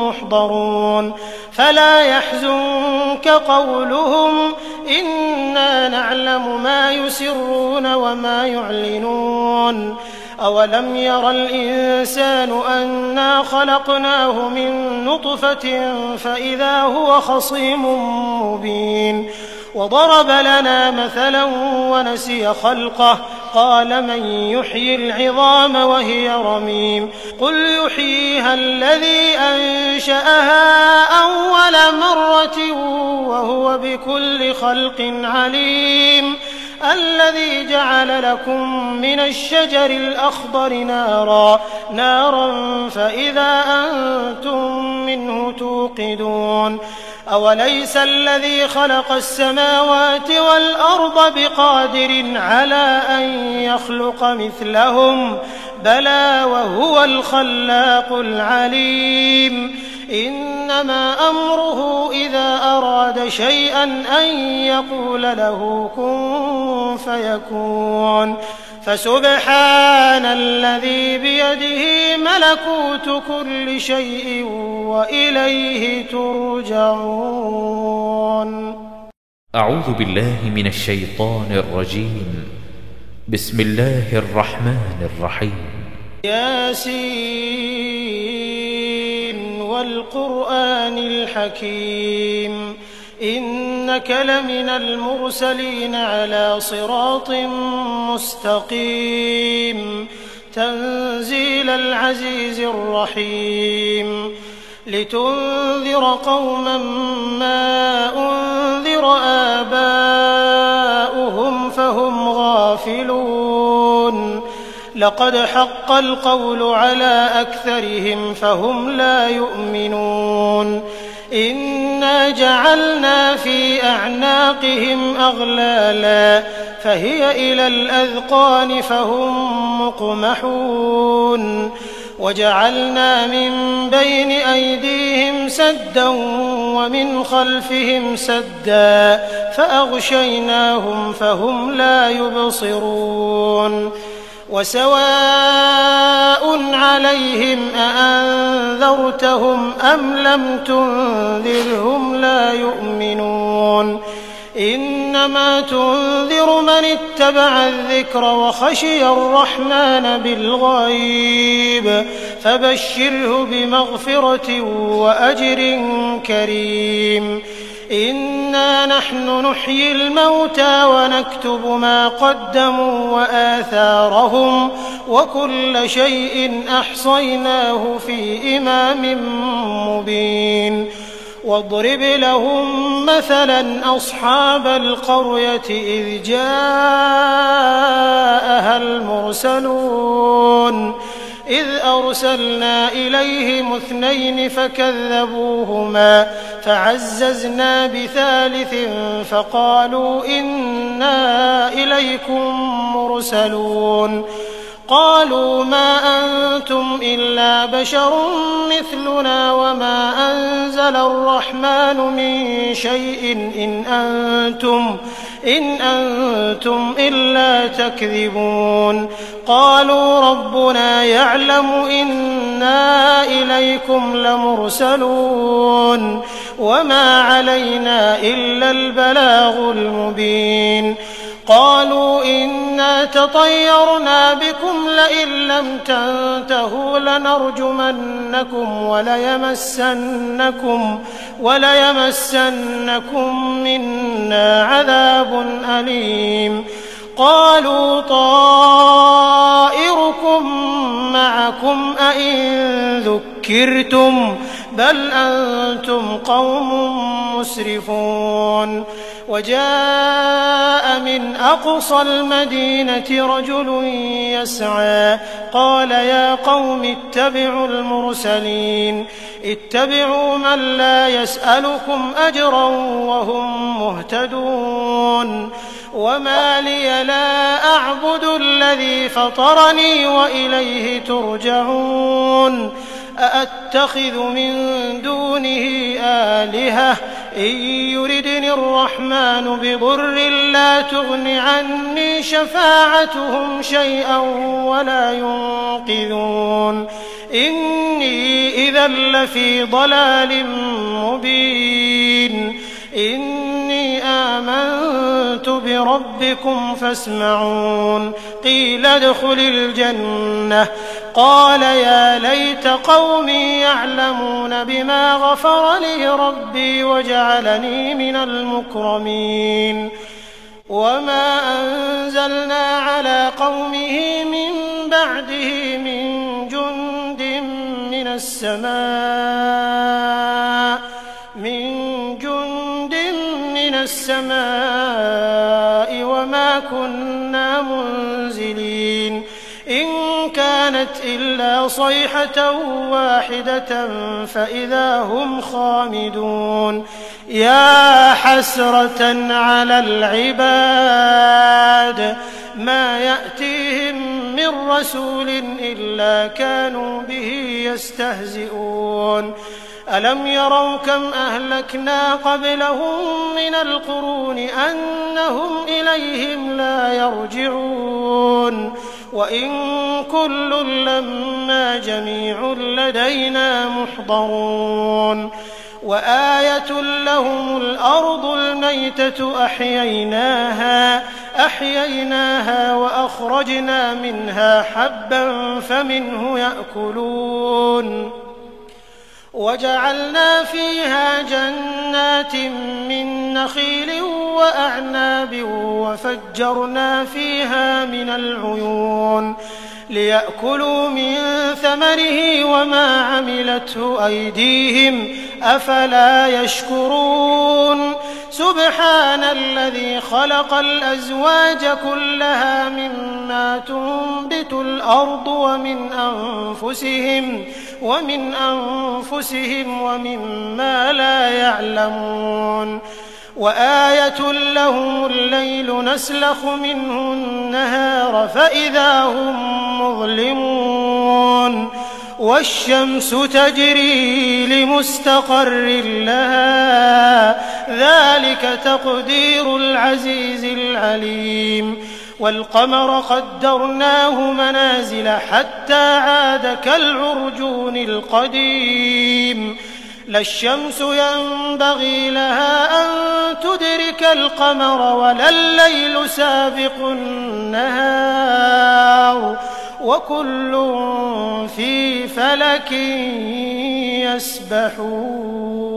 محضرون فلا يحزنك قولهم إنا نعلم ما يسرون وما يعلنون أولم ير الإنسان أنا خلقناه من نطفة فإذا هو خصيم مبين وضرب لنا مثلا ونسي خلقه قال من يحيي العظام وهي رميم قل يحييها الذي أنشأها أول مرة وهو بكل خلق عليم الذي جعل لكم من الشجر الأخضر نارا فإذا أنتم منه توقدون أوليس الذي خلق السماوات والأرض بقادر على أن يخلق مثلهم بلى وهو الخلاق العليم إنما أمره إذا أراد شيئا أن يقول له كن فيكون فسبحان الذي بيده ملكوت كل شيء وإليه ترجعون. أعوذ بالله من الشيطان الرجيم. بسم الله الرحمن الرحيم. ياسين والقرآن الحكيم إنك لمن المرسلين على صراط مستقيم تنزيل العزيز الرحيم لتنذر قوما ما أنذر آباؤهم فهم غافلون لقد حق القول على أكثرهم فهم لا يؤمنون إنا جعلنا في أعناقهم أغلالا فهي إلى الأذقان فهم مقمحون وجعلنا من بين أيديهم سدا ومن خلفهم سدا فأغشيناهم فهم لا يبصرون وسواء عليهم أأنذرتهم أم لم تنذرهم لا يؤمنون إنما تنذر من اتبع الذكر وخشي الرحمن بالغيب فبشره بمغفرة وأجر كريم إنا نحن نحيي الموتى ونكتب ما قدموا وآثارهم وكل شيء أحصيناه في إمام مبين واضرب لهم مثلا أصحاب القرية إذ جاءها المرسلون إذ أرسلنا إليهم 2 فكذبوهما فعززنا بثالث فقالوا إنا إليكم مرسلون قالوا ما أنتم إلا بشر مثلنا وما أنزل الرحمن من شيء إن أنتم إلا تكذبون قالوا ربنا يعلم إنا إليكم لمرسلون وما علينا إلا البلاغ المبين قالوا إنا تطيرنا بكم لئن لم تنتهوا لنرجمنكم وليمسنكم منا عذاب أليم قالوا طائركم لكم أئن ذكرتم بل أنتم قوم مسرفون وجاء من أقصى المدينة رجل يسعى قال يا قوم اتبعوا المرسلين اتبعوا من لا يسألكم أجرا وهم مهتدون وما لي لا أعبد الذي فطرني وإليه ترجعون أأتخذ من دونه آلهة إن يردني الرحمن بضر لا تغن عني شفاعتهم شيئا ولا ينقذون إني إذا لفي ضلال مبين إني آمنت بربكم فاسمعون قيل ادخل الجنة قال يا ليت قومي يعلمون بما غفر لي ربي وجعلني من المكرمين وما أنزلنا على قومه من بعده من جند من السماء وما كنا منزلين إن كانت إلا صيحة واحدة فإذا هم خامدون يا حسرة على العباد ما يأتيهم من رسول إلا كانوا به يستهزئون ألم يروا كم أهلكنا قبلهم من القرون أنهم إليهم لا يرجعون وإن كل لما جميع لدينا محضرون وآية لهم الأرض الميتة أحييناها وأخرجنا منها حبا فمنه يأكلون وجعلنا فيها جنات من نخيل وأعناب وفجرنا فيها من العيون ليأكلوا من ثمره وما عملته أيديهم أفلا يشكرون سبحان الذي خلق الأزواج كلها مما تنبت الأرض ومن أنفسهم ومما لا يعلمون وآية لهم الليل نسلخ منه النهار فإذا هم مظلمون والشمس تجري لمستقر لها ذلك تقدير العزيز العليم والقمر قدرناه منازل حتى عاد كالعرجون القديم لا الشمس ينبغي لها أن تدرك القمر ولا الليل سابق النهار وكل في فلك يسبحون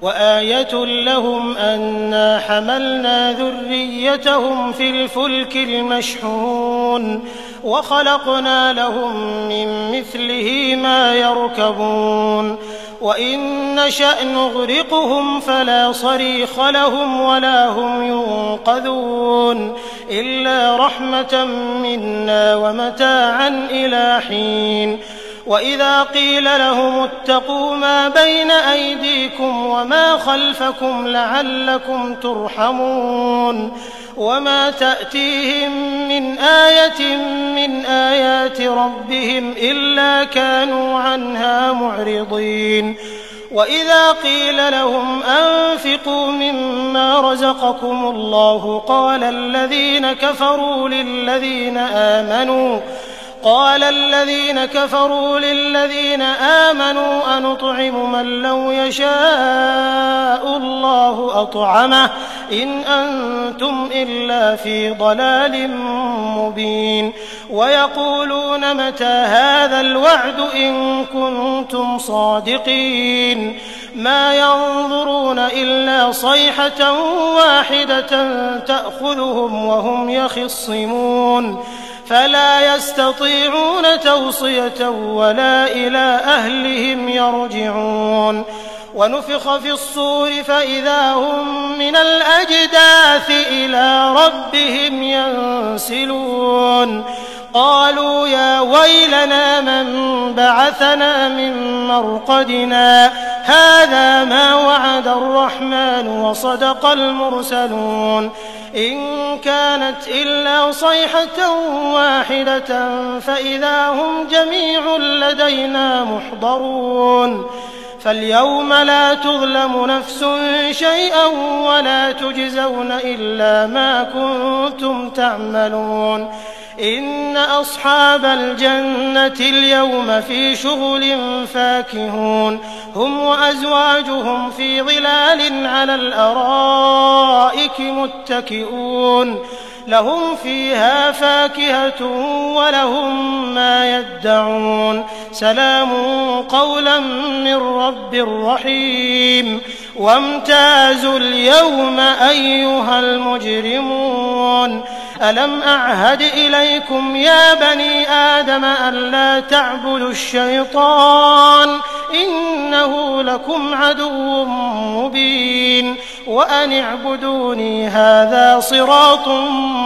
وآية لهم أنا حملنا ذريتهم في الفلك المشحون وخلقنا لهم من مثله ما يركبون وإن نشأ نغرقهم فلا صريخ لهم ولا هم ينقذون إلا رحمة منا ومتاعا إلى حين وإذا قيل لهم اتقوا ما بين أيديكم وما خلفكم لعلكم ترحمون وما تأتيهم من آية من آيات ربهم إلا كانوا عنها معرضين وإذا قيل لهم أنفقوا مما رزقكم الله قال الذين كفروا للذين آمنوا أنطعم من لو يشاء الله أطعمه إن أنتم إلا في ضلال مبين ويقولون متى هذا الوعد إن كنتم صادقين ما ينظرون إلا صيحة واحدة تأخذهم وهم يخصمون فلا يستطيعون توصية ولا إلى أهلهم يرجعون ونفخ في الصور فإذا هم من الأجداث إلى ربهم ينسلون قالوا يا ويلنا من بعثنا من مرقدنا هذا ما وعد الرحمن وصدق المرسلون إن كانت إلا صيحة واحدة فإذا هم جميع لدينا محضرون فاليوم لا تظلم نفس شيئا ولا تجزون إلا ما كنتم تعملون إن أصحاب الجنة اليوم في شغل فاكهون هم وأزواجهم في ظلال على الأرائك متكئون لهم فيها فاكهة ولهم ما يدعون سلام قولا من رب رحيم وامتازوا اليوم أيها المجرمون ألم أعهد إليكم يا بني آدم ألا تعبدوا الشيطان إنه لكم عدو مبين وأن اعبدوني هذا صراط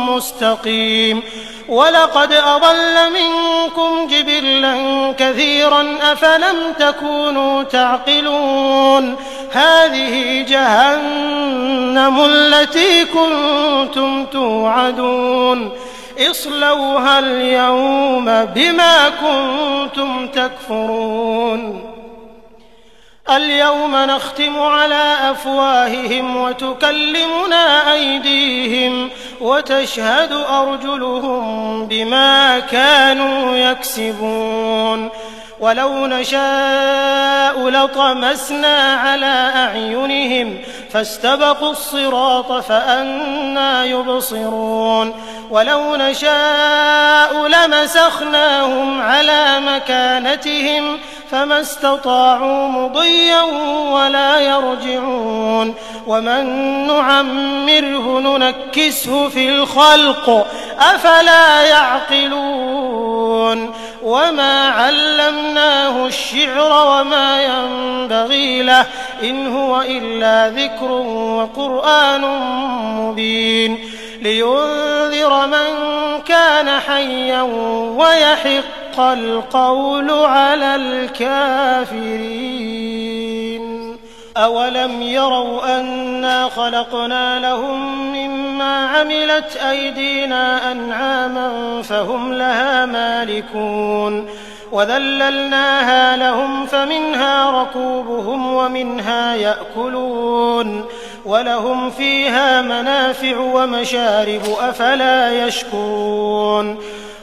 مستقيم ولقد أضل منكم جبلا كثيرا أفلم تكونوا تعقلون هذه جهنم التي كنتم توعدون اصلوها اليوم بما كنتم تكفرون اليوم نختم على أفواههم وتكلمنا أيديهم وتشهد أرجلهم بما كانوا يكسبون ولو نشاء لطمسنا على أعينهم فاستبقوا الصراط فأنى يبصرون ولو نشاء لمسخناهم على مكانتهم فما استطاعوا مضيا ولا يرجعون ومن نعمره ننكسه في الخلق أفلا يعقلون وما علمناه الشعر وما ينبغي له إن هو إلا ذكر وقرآن مبين لينذر من كان حيا ويحق القول على الكافرين أولم يروا أنا خلقنا لهم مما عملت أيدينا أنعاما فهم لها مالكون وذللناها لهم فمنها ركوبهم ومنها يأكلون ولهم فيها منافع ومشارب أفلا يشكرون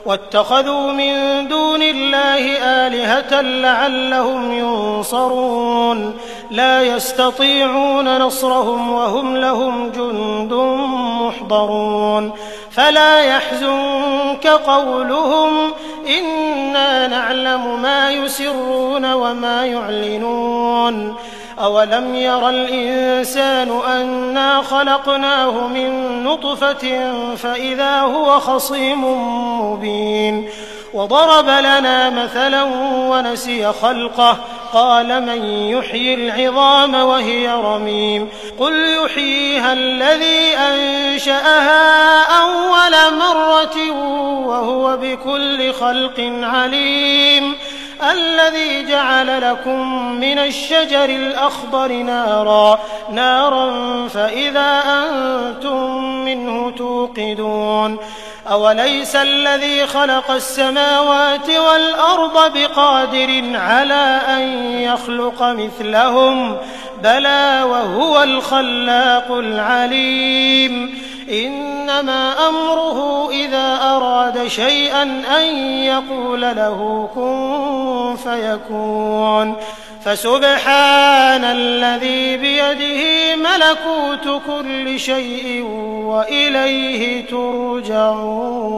واتخذوا من دون الله آلهة لعلهم ينصرون لا يستطيعون نصرهم وهم لهم جند محضرون فلا يحزنك قولهم إنا نعلم ما يسرون وما يعلنون أولم ير الإنسان أنا خلقناه من نطفة فإذا هو خصيم مبين وضرب لنا مثلا ونسي خلقه قال من يحيي العظام وهي رميم قل يحييها الذي أنشأها أول مرة وهو بكل خلق عليم الذي جعل لكم من الشجر الأخضر نارا فإذا أنتم منه توقدون أوليس الذي خلق السماوات والأرض بقادر على أن يخلق مثلهم بلى وهو الخلاق العليم إنما أمره إذا أراد شيئا أن يقول له كن فيكون فسبحان الذي بيده ملكوت كل شيء وإليه ترجعون